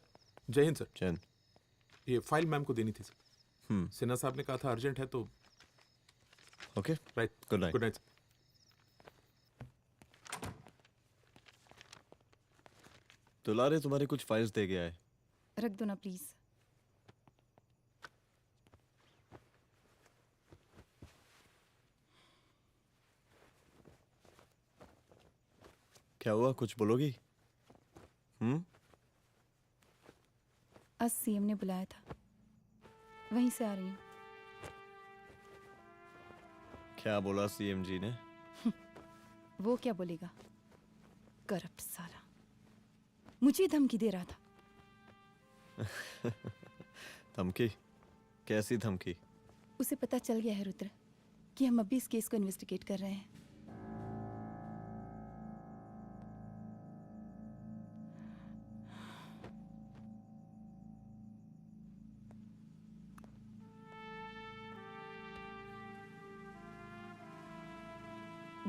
जय हिंद सर। जय हिंद। ये फाइल मैम को देनी थी सर। सिन्हा साहब ने कहा था अर्जेंट है तो। Okay right. Good night. Good night. दुलारे तुम्हारी कुछ फाइल्स दे गया है। रख दो ना प्लीज। क्या हुआ, कुछ बोलोगी? आज सीएम ने बुलाया था, वहीं से आ रही हूँ। क्या बोला सीएम जी ने? वो क्या बोलेगा, करप्ट साला, मुझे धमकी दे रहा था। धमकी? कैसी धमकी? उसे पता चल गया है रुद्र कि हम अभी इस केस को इन्वेस्टिगेट कर रहे हैं।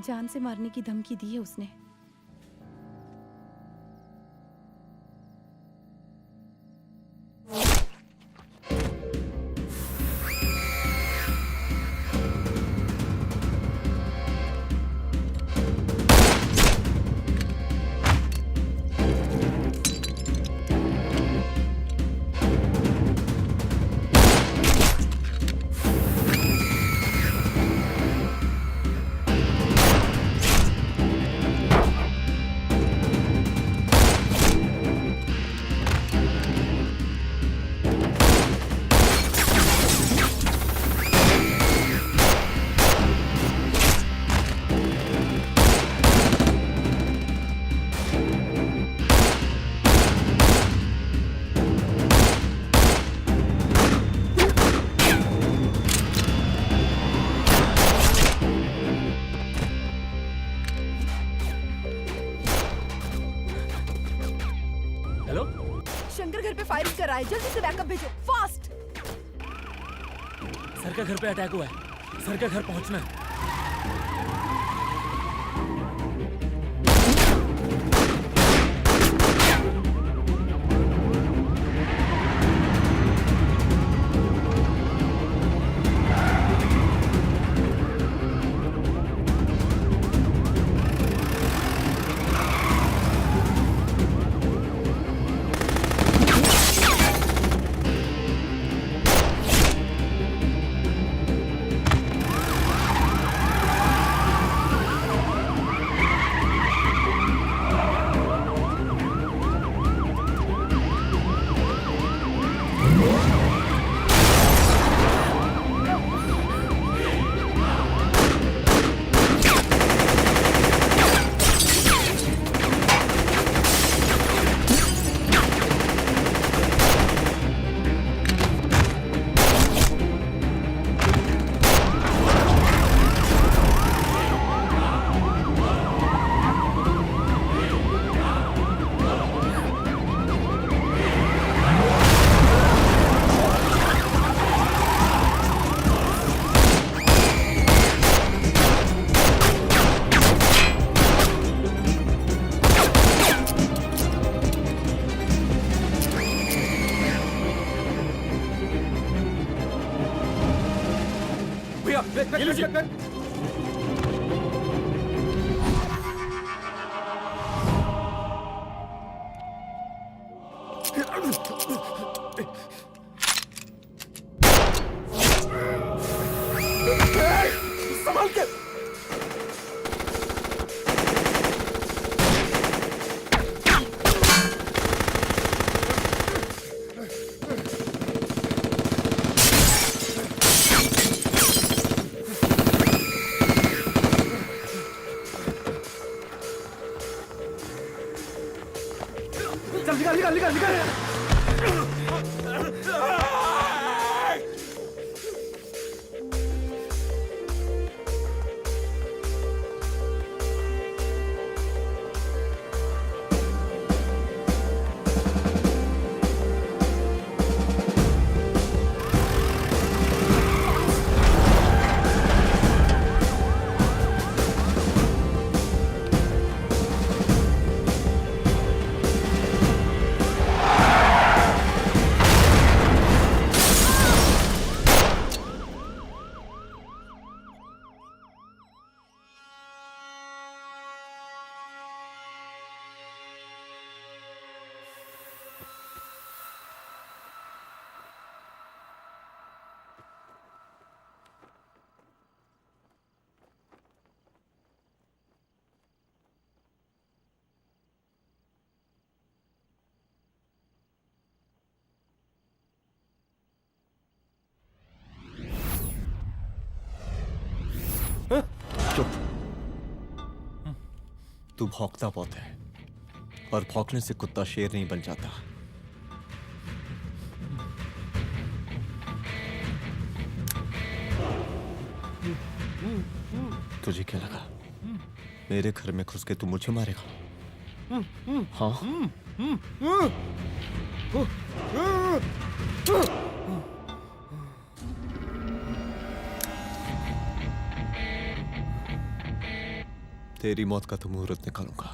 जान से मारने की धमकी दी है उसने। शंकर घर पे फायरिंग कर रहा है, जल्दी से बैकअप भेजो, फास्ट। सर का घर पे अटैक हुआ है, सर का घर पहुंचना है। संभाल के। चल निकाल निकाल निकाल निकाल। चुप। तू भौंकता बहुत है और भौंकने से कुत्ता शेर नहीं बन जाता। तुझे क्या लगा मेरे घर में घुस के तू मुझे मारेगा? हाँ? तेरी मौत का तो मुहूर्त निकालूंगा।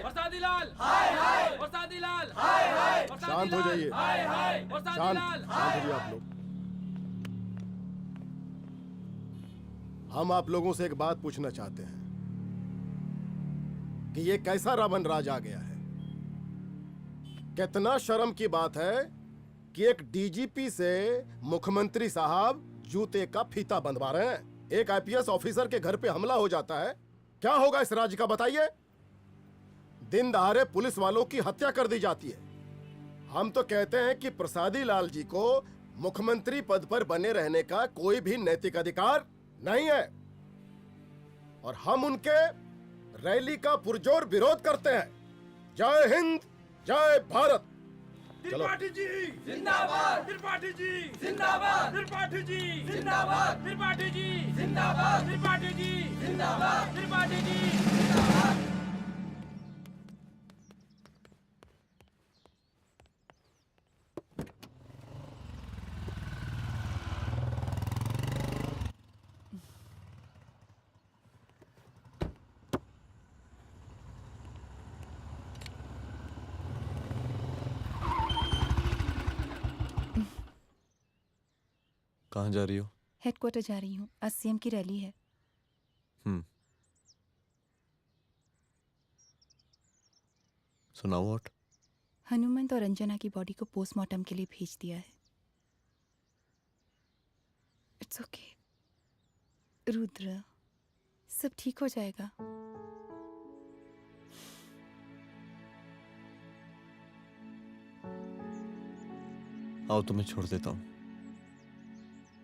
बरसाती लाल, बरसाती लाल, शांत हो जाइए। शांत हो जाइए आप लोग। हम आप लोगों से एक बात पूछना चाहते हैं कि ये कैसा रावण राज आ गया है। कितना शर्म की बात है कि एक डीजीपी से मुख्यमंत्री साहब जूते का फीता बंधवा रहे हैं। एक आईपीएस ऑफिसर के घर पे हमला हो जाता है, क्या होगा इस राज्य का बताइए? दिन दहाड़े पुलिस वालों की हत्या कर दी जाती है। हम तो कहते हैं कि प्रसादी लाल जी को मुख्यमंत्री पद पर बने रहने का कोई भी नैतिक अधिकार नहीं है और हम उनके रैली का पुरजोर विरोध करते हैं। जय हिंद, जय भारत। चलो। त्रिपाठी जी जिंदाबाद, त्रिपाठी जी जिंदाबाद, त्रिपाठी जी जिंदाबाद, त्रिपाठी जी जिंदाबाद, त्रिपाठी जी जिंदाबाद, त्रिपाठी जी जिंदाबाद। कहाँ जा रही हो? हेडक्वार्टर जा रही हूँ, आज सीएम की रैली है। सुनाओ व्हाट? हनुमंत और अंजना की बॉडी को पोस्टमार्टम के लिए भेज दिया है। इट्स ओके रुद्र, सब ठीक हो जाएगा। आओ तुम्हें छोड़ देता हूँ,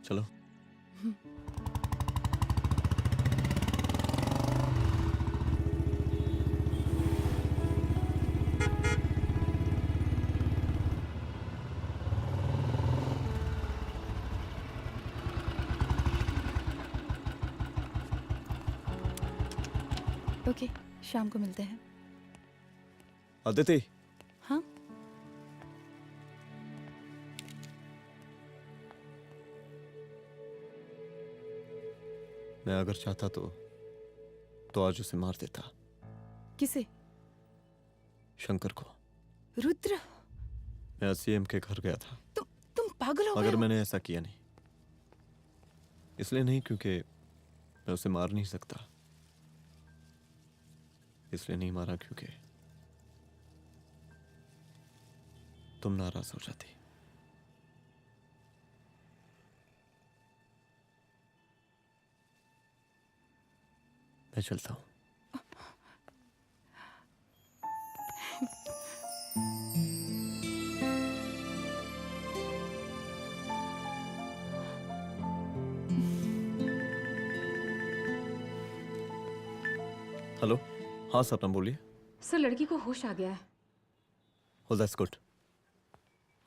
चलो। ओके, शाम को मिलते हैं। अदिति। हाँ? मैं अगर चाहता तो आज उसे मार देता। किसे? शंकर को। रुद्र, मैं सीएम के घर गया था। तुम पागल हो गए मगर हो? मैंने ऐसा किया नहीं। इसलिए नहीं क्योंकि मैं उसे मार नहीं सकता। इसलिए नहीं मारा क्योंकि तुम नाराज हो जाती। मैं चलता हूं। हेलो, हाँ सपना बोलिए। सर, लड़की को होश आ गया है। Oh, that's good.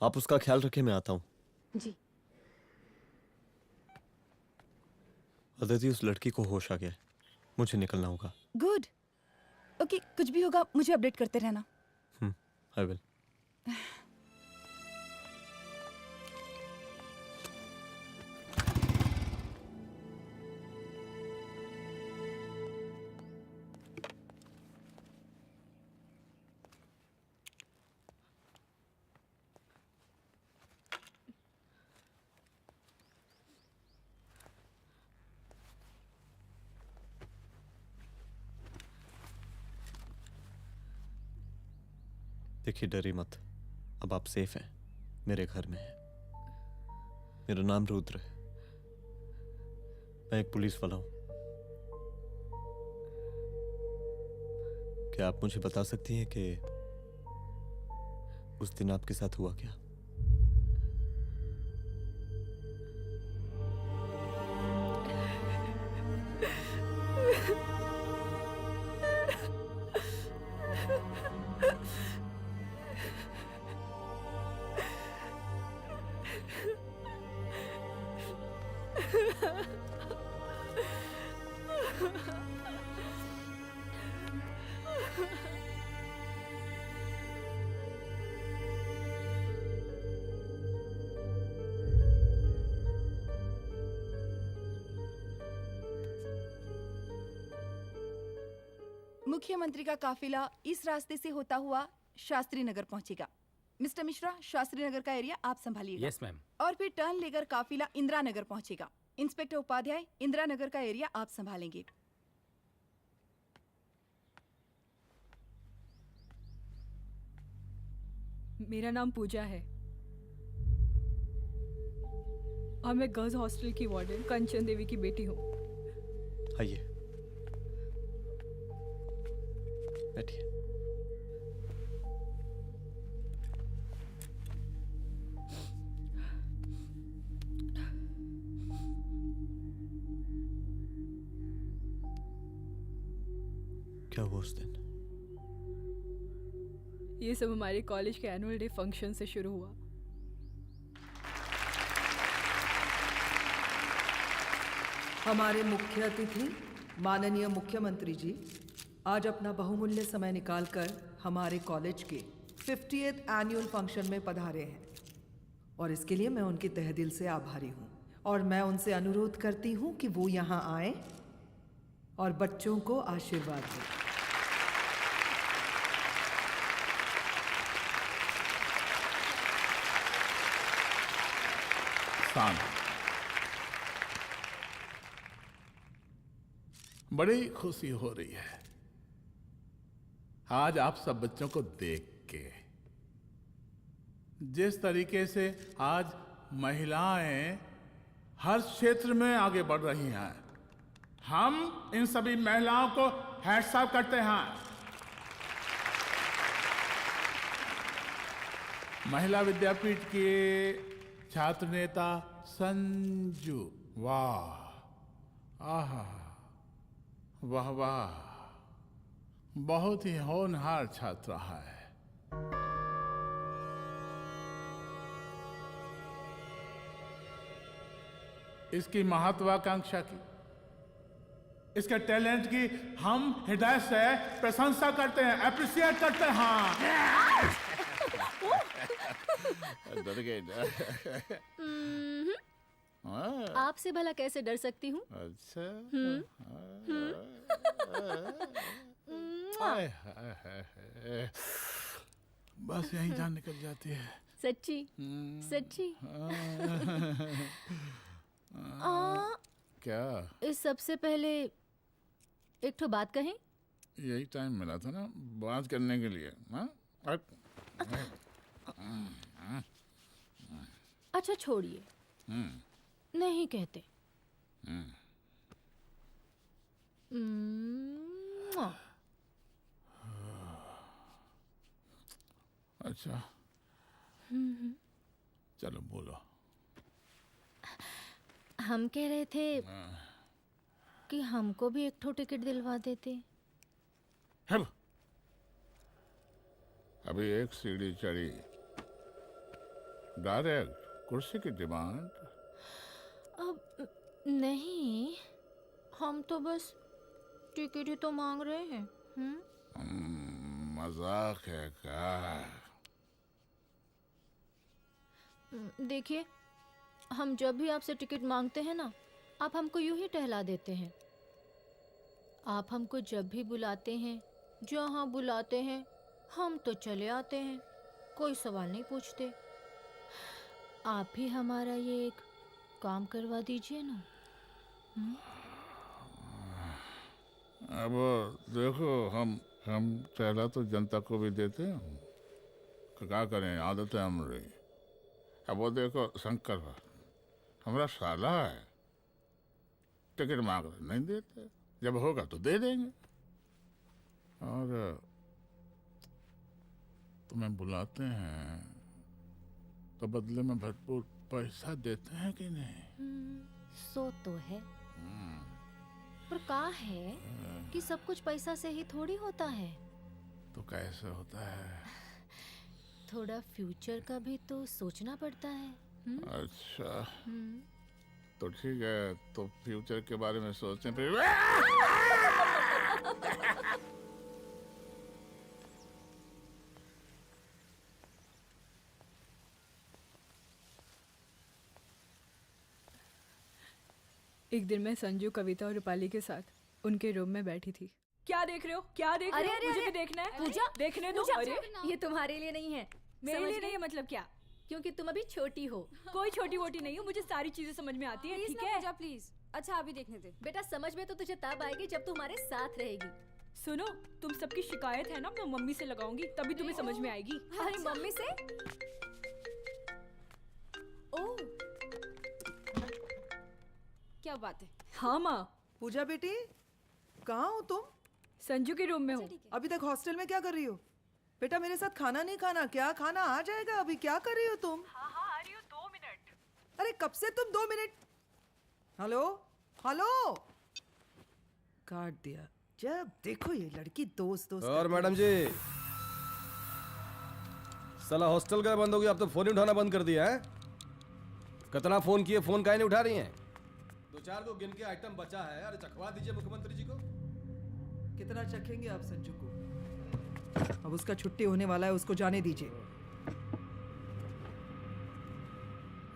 आप उसका ख्याल रखिए, मैं आता हूँ। जी। अदिति, उस लड़की को होश आ गया है, मुझे निकलना होगा। गुड। ओके, कुछ भी होगा मुझे अपडेट करते रहना। I will. देखिए, डरिए मत। अब आप सेफ हैं, मेरे घर में हैं। मेरा नाम रुद्र है, मैं एक पुलिस वाला हूं। क्या आप मुझे बता सकती हैं कि उस दिन आपके साथ हुआ क्या? मुख्यमंत्री का काफिला इस रास्ते से होता हुआ शास्त्री नगर पहुंचेगा। मिस्टर मिश्रा, शास्त्री नगर का एरिया आप संभालिएगा। Yes ma'am. और फिर टर्न लेकर काफिला इंदिरा नगर पहुंचेगा। इंस्पेक्टर उपाध्याय, इंदिरा नगर का एरिया आप संभालेंगे। मेरा नाम पूजा है और मैं गर्ल्स हॉस्टल की वार्डन कंचन देवी की बेटी हूँ। आइए, बैठिए। क्या हुआ उस दिन? ये सब हमारे कॉलेज के एनुअल डे फंक्शन से शुरू हुआ। हमारे मुख्य अतिथि माननीय मुख्यमंत्री जी आज अपना बहुमूल्य समय निकालकर हमारे कॉलेज के 50th एनुअल फंक्शन में पधारे हैं और इसके लिए मैं उनके तहे दिल से आभारी हूँ और मैं उनसे अनुरोध करती हूँ कि वो यहाँ आए और बच्चों को आशीर्वाद दें। बड़ी खुशी हो रही है आज आप सब बच्चों को देख के। जिस तरीके से आज महिलाएं हर क्षेत्र में आगे बढ़ रही हैं, हम इन सभी महिलाओं को हैट्स ऑफ करते हैं। महिला विद्यापीठ के छात्र नेता संजू, वाह, आहा, वाह वाह, बहुत ही होनहार छात्रा है। इसकी महत्वाकांक्षा की, इसके टैलेंट की हम हृदय से प्रशंसा करते हैं, अप्रिशिएट करते हैं। डर गए ना? आपसे भला कैसे डर सकती हूँ? अच्छा। बस यही जान निकल जाती है। सच्ची सच्ची। क्या? इस सबसे पहले एक ठो बात कहें? यही टाइम मिला था ना बात करने के लिए। अच्छा छोड़िए, नहीं कहते। अच्छा चलो बोलो। हम कह रहे थे कि हमको भी एक ठो टिकट दिलवा देते। अभी एक सीढ़ी चढ़ी, डायरेक्ट कुर्सी की डिमांड। अब नहीं, हम तो बस टिकट ही तो मांग रहे हैं। मजाक है क्या? देखिए, हम जब भी आपसे टिकट मांगते हैं ना, आप हमको यूं ही टहला देते हैं। आप हमको जब भी बुलाते हैं, जहाँ बुलाते हैं, हम तो चले आते हैं, कोई सवाल नहीं पूछते। आप ही हमारा ये एक काम करवा दीजिए ना। अब देखो, हम टहला तो जनता को भी देते हैं, क्या करें, आदत है हमारी। अब वो देखो शंकर हमारा साला है, टिकट मांग रहे नहीं देते, जब होगा तो दे देंगे। और तुम्हें बुलाते हैं तो बदले में भरपूर पैसा देते हैं कि नहीं? सो तो है, पर का है कि सब कुछ पैसा से ही थोड़ी होता है। तो कैसे होता है? थोड़ा फ्यूचर का भी तो सोचना पड़ता है। अच्छा, तो ठीक है, तो फ्यूचर के बारे में सोचते फिर। एक दिन मैं संजू, कविता और रूपाली के साथ उनके रूम में बैठी थी। क्या देख रहे हो? क्या देख अरे रहे हो? अरे मुझे अरे, भी देखना है। पूजा, देखने दो। पूजा, अरे ये तुम्हारे लिए नहीं है। मेरे समझ लिए गई? नहीं है मतलब क्या? क्योंकि तुम अभी छोटी हो। कोई छोटी वोटी नहीं हो, मुझे सारी चीजें समझ में आती है। ठीक है पूजा प्लीज। अच्छा अभी देखने दे। बेटा समझ में तो तुझे तब आएगी जब तू हमारे साथ रहेगी। सुनो, तुम सबकी शिकायत है ना, मैं मम्मी से लगाऊंगी, तभी तुम्हें समझ में आएगी। अरे मम्मी से? ओह क्या बात है। हाँ माँ। पूजा बेटी, कहाँ हो तुम? संजू के रूम में हूँ। अभी तक हॉस्टल में क्या कर रही हो? बेटा मेरे साथ खाना नहीं खाना क्या? खाना आ जाएगा, अभी क्या कर रही हो तुम? हाँ हाँ आ रही हूँ, 2 मिनट। अरे कब से तुम 2 मिनट? हेलो हेलो, काट दिया। जब देखो ये लड़की दोस्त दोस्त। और मैडम जी, साला हॉस्टल का बंद हो गया, अब तो फोन ही उठाना बंद कर दिया है। कितना फोन किए, फोन काहे नहीं उठा रही हैं? 2-4 को गिन के आइटम बचा है, अरे चखवा दीजिए मुख्यमंत्री जी को। कितना चखेंगे आप संजू को? अब उसका छुट्टी होने वाला है, उसको जाने दीजिए।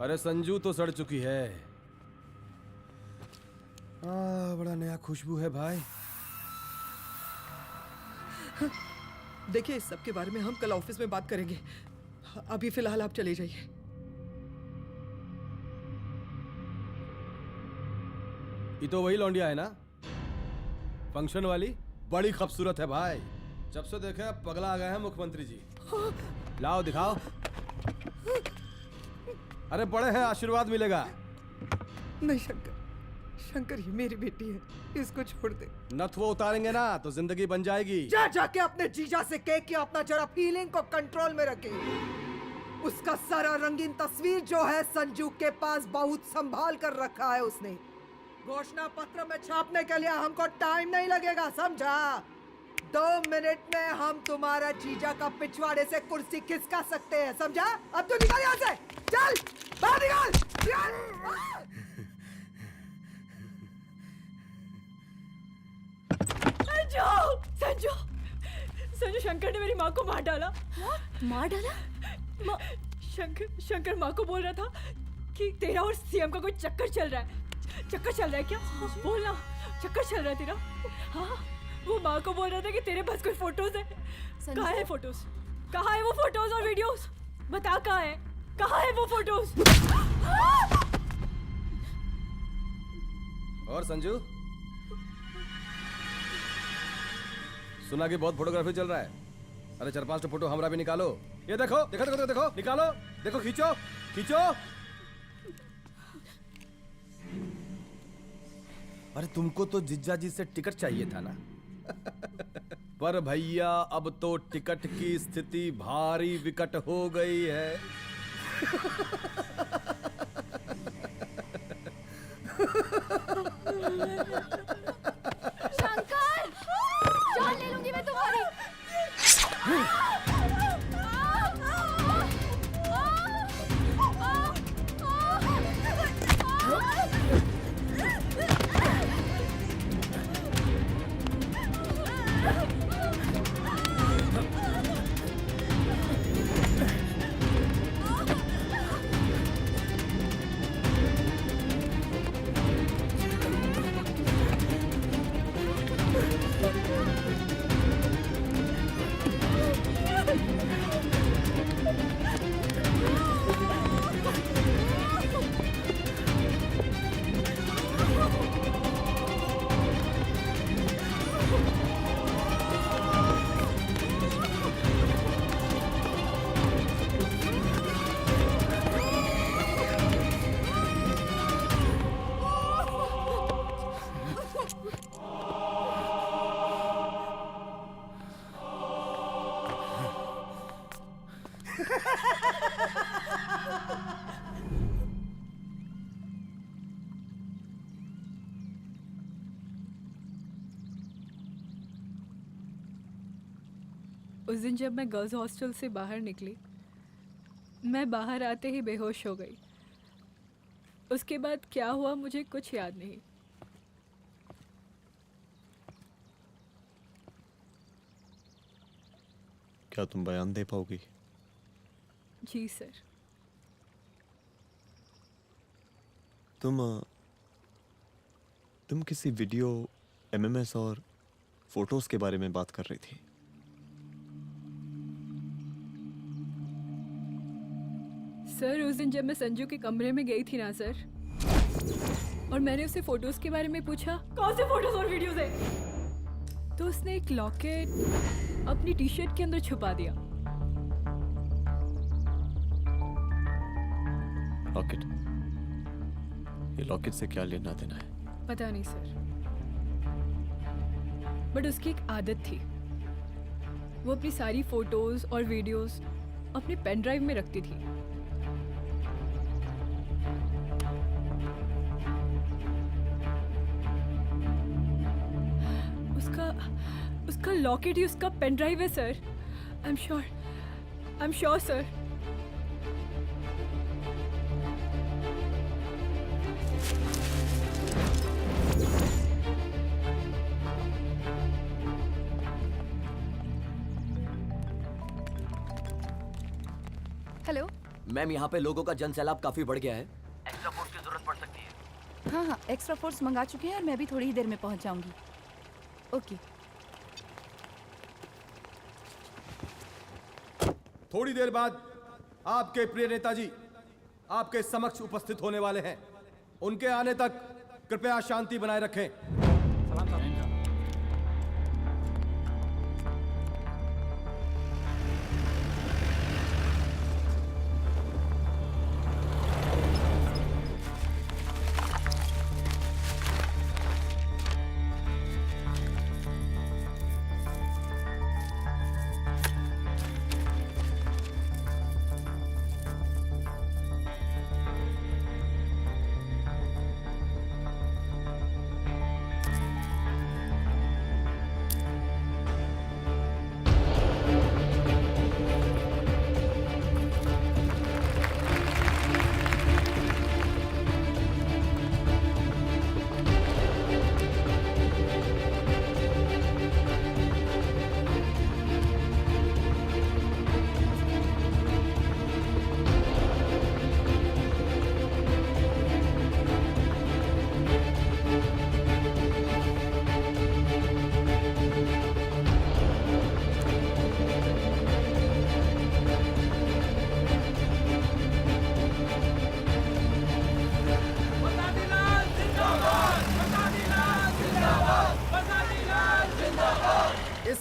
अरे संजू तो सड़ चुकी है। बड़ा नया खुशबू है भाई। देखिए इस सब के बारे में हम कल ऑफिस में बात करेंगे, अभी फिलहाल आप चले जाइए। ये तो वही लौंडिया है ना, फंक्शन वाली? बड़ी खूबसूरत है भाई, जब से देखे पगला आ गए हैं मुख्यमंत्री जी। लाओ दिखाओ। अरे बड़े हैं, आशीर्वाद मिलेगा। नहीं शंकर, शंकर ये मेरी बेटी है, इसको छोड़ दे। नथ वो उतारेंगे ना तो जिंदगी बन जाएगी। जा जाके अपने जीजा से कह के अपना जरा फीलिंग को कंट्रोल में रखे। उसका सारा रंगीन तस्वीर जो है संजू के पास बहुत संभाल कर रखा है उसने। घोषणा पत्र में छापने के लिए हमको टाइम नहीं लगेगा, समझा? 2 मिनट में हम तुम्हारा जीजा का पिछवाड़े से कुर्सी खिसका सकते हैं, समझा? अब तो निकल यहाँ से, चल बाहर निकल। संजू, संजू, संजू, शंकर ने मेरी माँ को मार डाला। मार डाला? शंकर माँ को बोल रहा था कि तेरा और सीएम का कोई चक्कर चल रहा है। चक्कर चल रहा है क्या? बोलना, चक्कर चल रहा है तेरा? हाँ, वो माँ को बोल रहा था कि तेरे पास कोई फोटोज है। कहाँ है फोटोज? कहाँ है वो फोटोज और वीडियोस? बता कहाँ है? कहाँ है वो फोटोज? और संजू, सुना कि बहुत फोटोग्राफी चल रहा है। अरे 4-5 फोटो हमरा भी निकालो। ये देखो देखो देखो देखो, निकालो, देखो, खींचो खींचो। अरे तुमको तो जिज्जा जी से टिकट चाहिए था ना। पर भैया अब तो टिकट की स्थिति भारी विकट हो गई है। शंकर, जान ले लूंगी मैं तुम्हारी। उस दिन जब मैं गर्ल्स हॉस्टल से बाहर निकली, मैं बाहर आते ही बेहोश हो गई। उसके बाद क्या हुआ मुझे कुछ याद नहीं। क्या तुम बयान दे पाओगी? जी सर। तुम किसी वीडियो, एमएमएस और फोटोज के बारे में बात कर रही थी। सर उस दिन जब मैं संजू के कमरे में गई थी ना सर, और मैंने उससे फोटोज के बारे में पूछा कौन से फोटोज और वीडियोज है, तो उसने एक लॉकेट अपनी टी शर्ट के अंदर छुपा दिया। लॉकेट? ये लॉकेट से क्या लेना देना है? पता नहीं सर, बट उसकी एक आदत थी, वो अपनी सारी फोटोज और वीडियोस अपने पेन ड्राइव में रखती थी। उसका लॉकेट ही उसका पेन ड्राइव है sir. I am sure sir. Hello ma'am, यहाँ पे लोगों का जन सैलाब काफी बढ़ गया है। एक्स्ट्रा फोर्स की जरूरत पड़ सकती है। हाँ, एक्स्ट्रा फोर्स मंगा चुके हैं और मैं भी थोड़ी ही देर में पहुंच जाऊंगी। ओके। थोड़ी देर बाद आपके प्रिय नेताजी आपके समक्ष उपस्थित होने वाले हैं। उनके आने तक कृपया शांति बनाए रखें।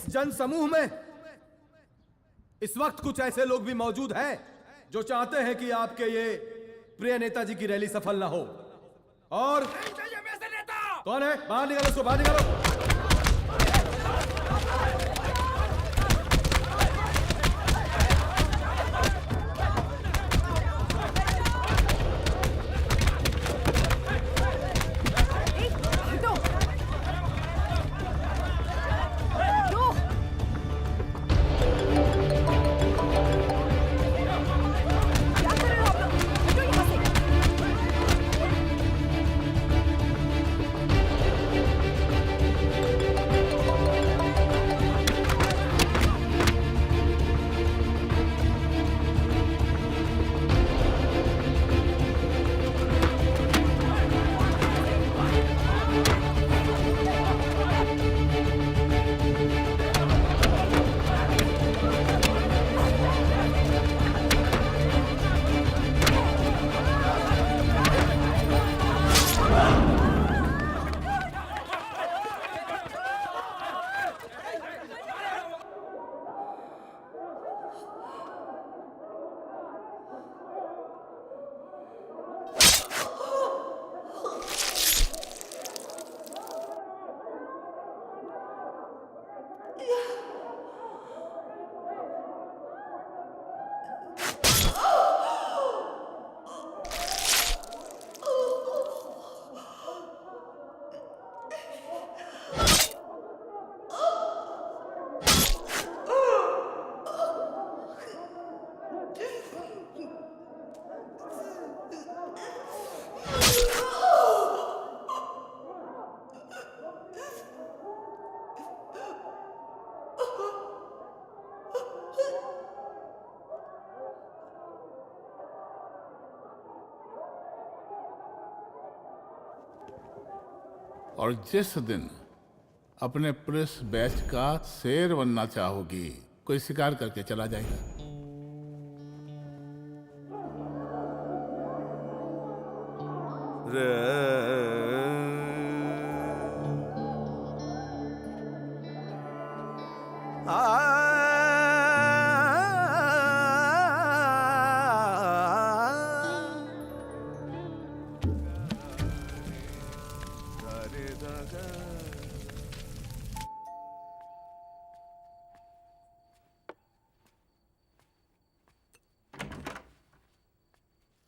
जन समूह में इस वक्त कुछ ऐसे लोग भी मौजूद हैं जो चाहते हैं कि आपके ये प्रिय नेताजी की रैली सफल ना हो। और कौन है? बाहर निकालो उसको, बाहर निकालो। और जिस दिन अपने पुलिस बैच का शेर बनना चाहोगी, कोई शिकार करके चला जाएगा।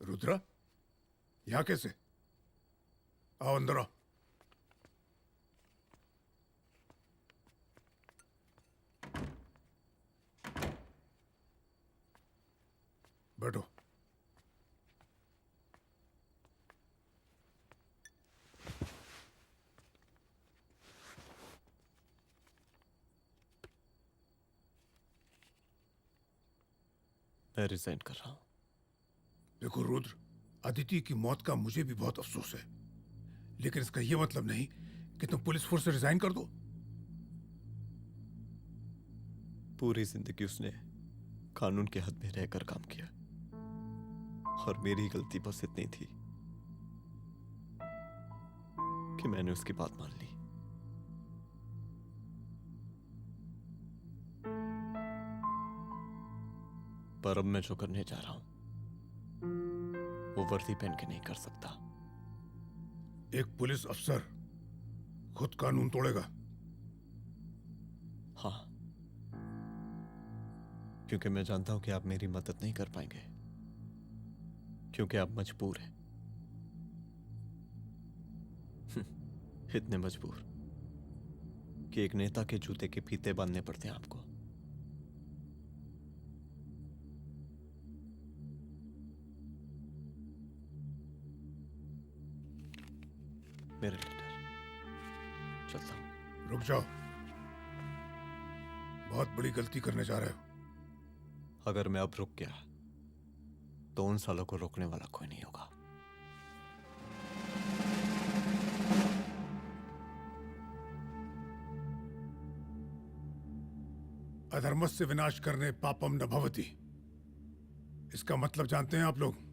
रुद्रा, यहाँ कैसे? आओ अंदर आओ। बैठो। मैं रिजाइन कर रहा हूं। देखो रुद्र, अदिति की मौत का मुझे भी बहुत अफसोस है, लेकिन इसका यह मतलब नहीं कि तुम पुलिस फोर्स से रिजाइन कर दो। पूरी जिंदगी उसने कानून के हद में रहकर काम किया और मेरी गलती बस इतनी थी कि मैंने उसकी बात मान ली। पर अब मैं जो करने जा रहा हूं वो वर्दी पहन के नहीं कर सकता। एक पुलिस अफसर खुद कानून तोड़ेगा? हाँ, क्योंकि मैं जानता हूं कि आप मेरी मदद नहीं कर पाएंगे, क्योंकि आप मजबूर हैं। इतने मजबूर कि एक नेता के जूते के फीते बांधने पड़ते हैं आपको। मेरे लीडर, चलता हूं। रुक जाओ, बहुत बड़ी गलती करने जा रहे हो। अगर मैं अब रुक गया तो उन सालों को रोकने वाला कोई नहीं होगा। अधर्मस्य विनाश करने पापम न भवति, इसका मतलब जानते हैं आप लोग?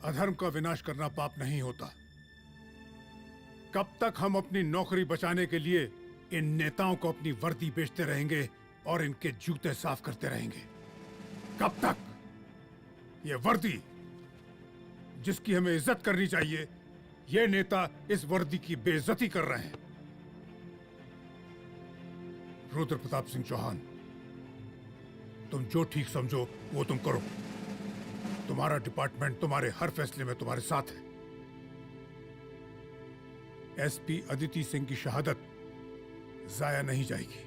अधर्म का विनाश करना पाप नहीं होता। कब तक हम अपनी नौकरी बचाने के लिए इन नेताओं को अपनी वर्दी बेचते रहेंगे और इनके जूते साफ करते रहेंगे? कब तक? ये वर्दी जिसकी हमें इज्जत करनी चाहिए, ये नेता इस वर्दी की बेइज्जती कर रहे हैं। रुद्र प्रताप सिंह चौहान, तुम जो ठीक समझो वो तुम करो। तुम्हारा डिपार्टमेंट तुम्हारे हर फैसले में तुम्हारे साथ है। एसपी अदिति सिंह की शहादत जाया नहीं जाएगी।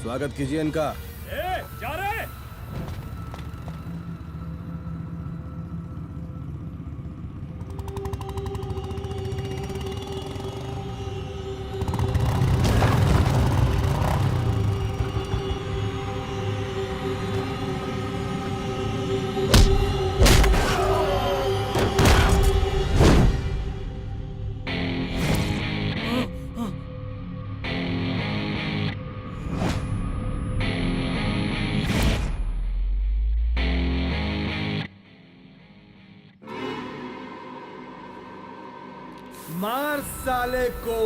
स्वागत कीजिए इनका। जा रहे। मार साले को।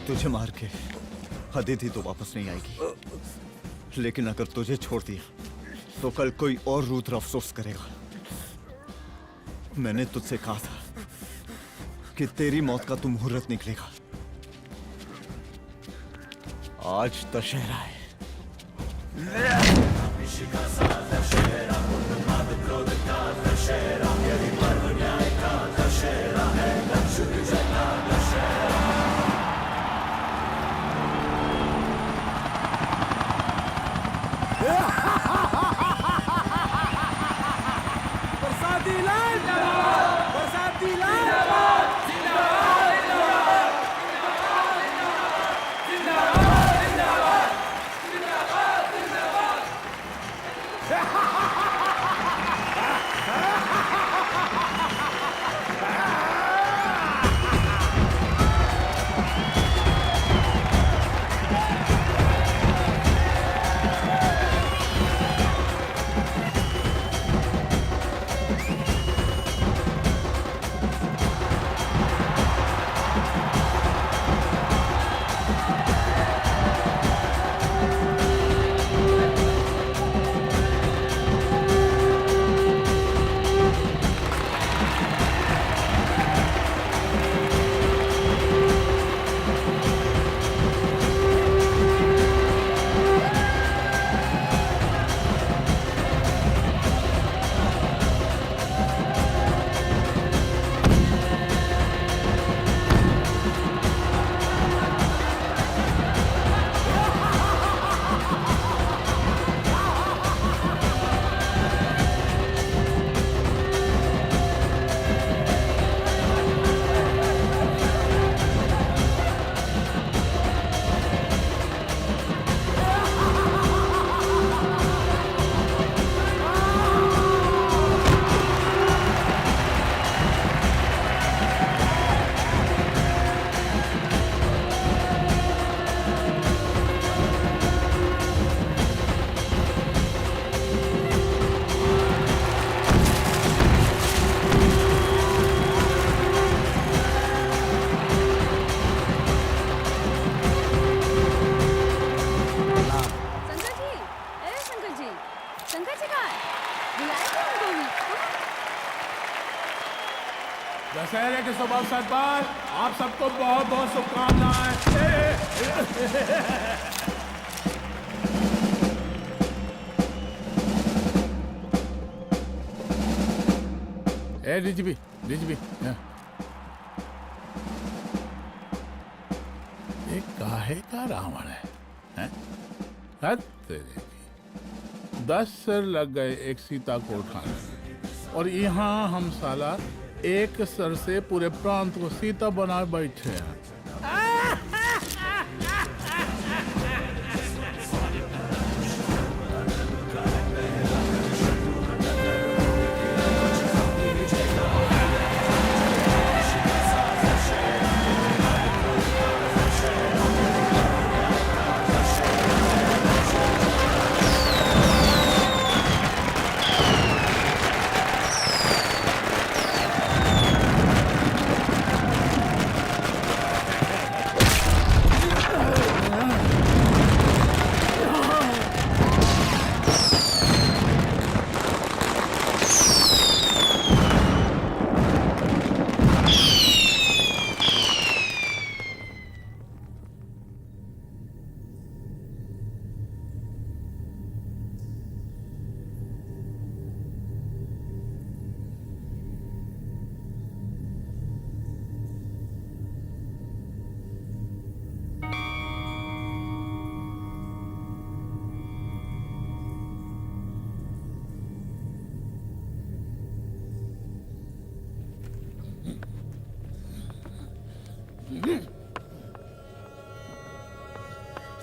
तुझे मार के अदिति तो वापस नहीं आएगी, लेकिन अगर तुझे छोड़ दिया तो कल कोई और रुद्र अफसोस करेगा। मैंने तुझसे कहा था कि तेरी मौत का तू मुहूर्त निकलेगा। आज दशहरा है। बरसाती लाल बरसाती लाल दशहरे के शुभ अवसर पर आप सबको बहुत बहुत शुभकामनाएं। ए डीजीपी ये काहे का रावण है? हैं? हद तेरे की। 10 सर लग गए एक सीता को उठाने में, और यहाँ हम साला एक सर से पूरे प्रांत को सीता बना बैठे हैं।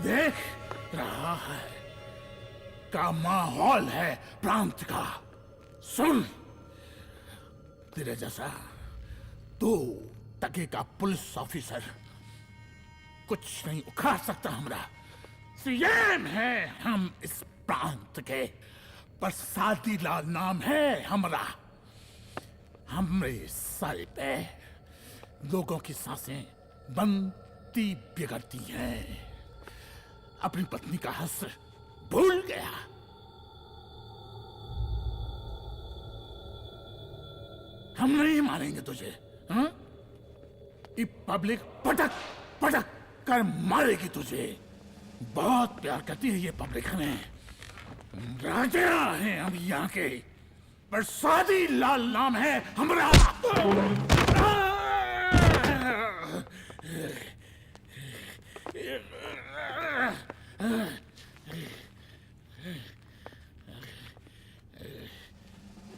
देख रहा है का माहौल है प्रांत का। सुन, तेरे जैसा 2 टके का पुलिस ऑफिसर कुछ नहीं उखाड़ सकता। हमरा सीएम है हम इस प्रांत के, प्रसादी लाल नाम है हमरा। हमरे सर पे लोगों की सांसें बनती बिगड़ती हैं। अपनी पत्नी का हस भूल गया। हम नहीं मारेंगे तुझे, हाँ? ये पब्लिक पटक पटक कर मारेगी तुझे। बहुत प्यार करती है ये पब्लिक हमें। राजा हैं हम यहाँ के, प्रसादी लाल नाम है हमारा।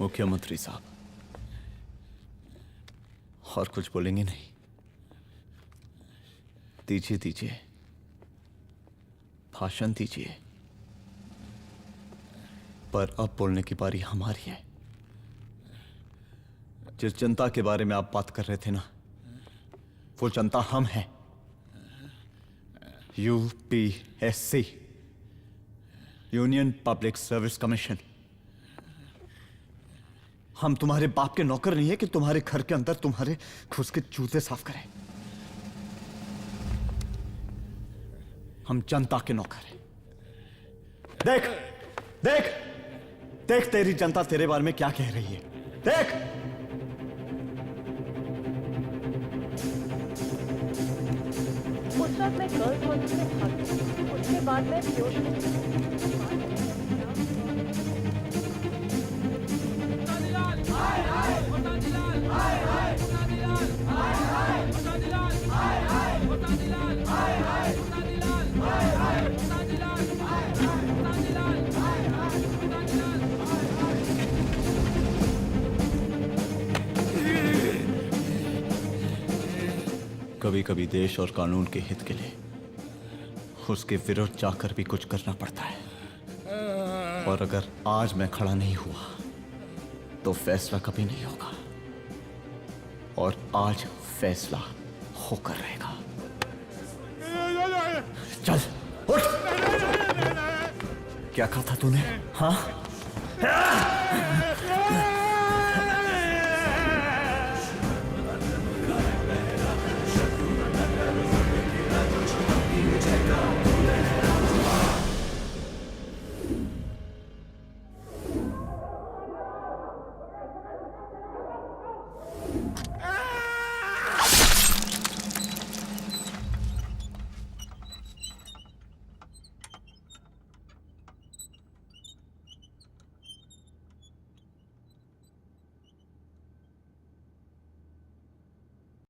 मुख्यमंत्री साहब, और कुछ बोलेंगे नहीं? दीजिए दीजिए, भाषण दीजिए। पर अब बोलने की बारी हमारी है। जिस जनता के बारे में आप बात कर रहे थे ना, वो जनता हम हैं। UPSC, union public service commission. हम तुम्हारे बाप के नौकर नहीं है कि तुम्हारे घर के अंदर तुम्हारे घुस के जूते साफ करें। हम जनता के नौकर हैं। देख देख देख, तेरी जनता तेरे बारे में क्या कह रही है। देख, उस वक्त मैं गर्ल्स हॉस्टल में भागी, उसके बाद मैं कभी कभी देश और कानून के हित के लिए उसके विरुद्ध जाकर भी कुछ करना पड़ता है। और अगर आज मैं खड़ा नहीं हुआ तो फैसला कभी नहीं होगा, और आज फैसला होकर रहेगा। चल उठ। क्या कहा था तूने? हाँ?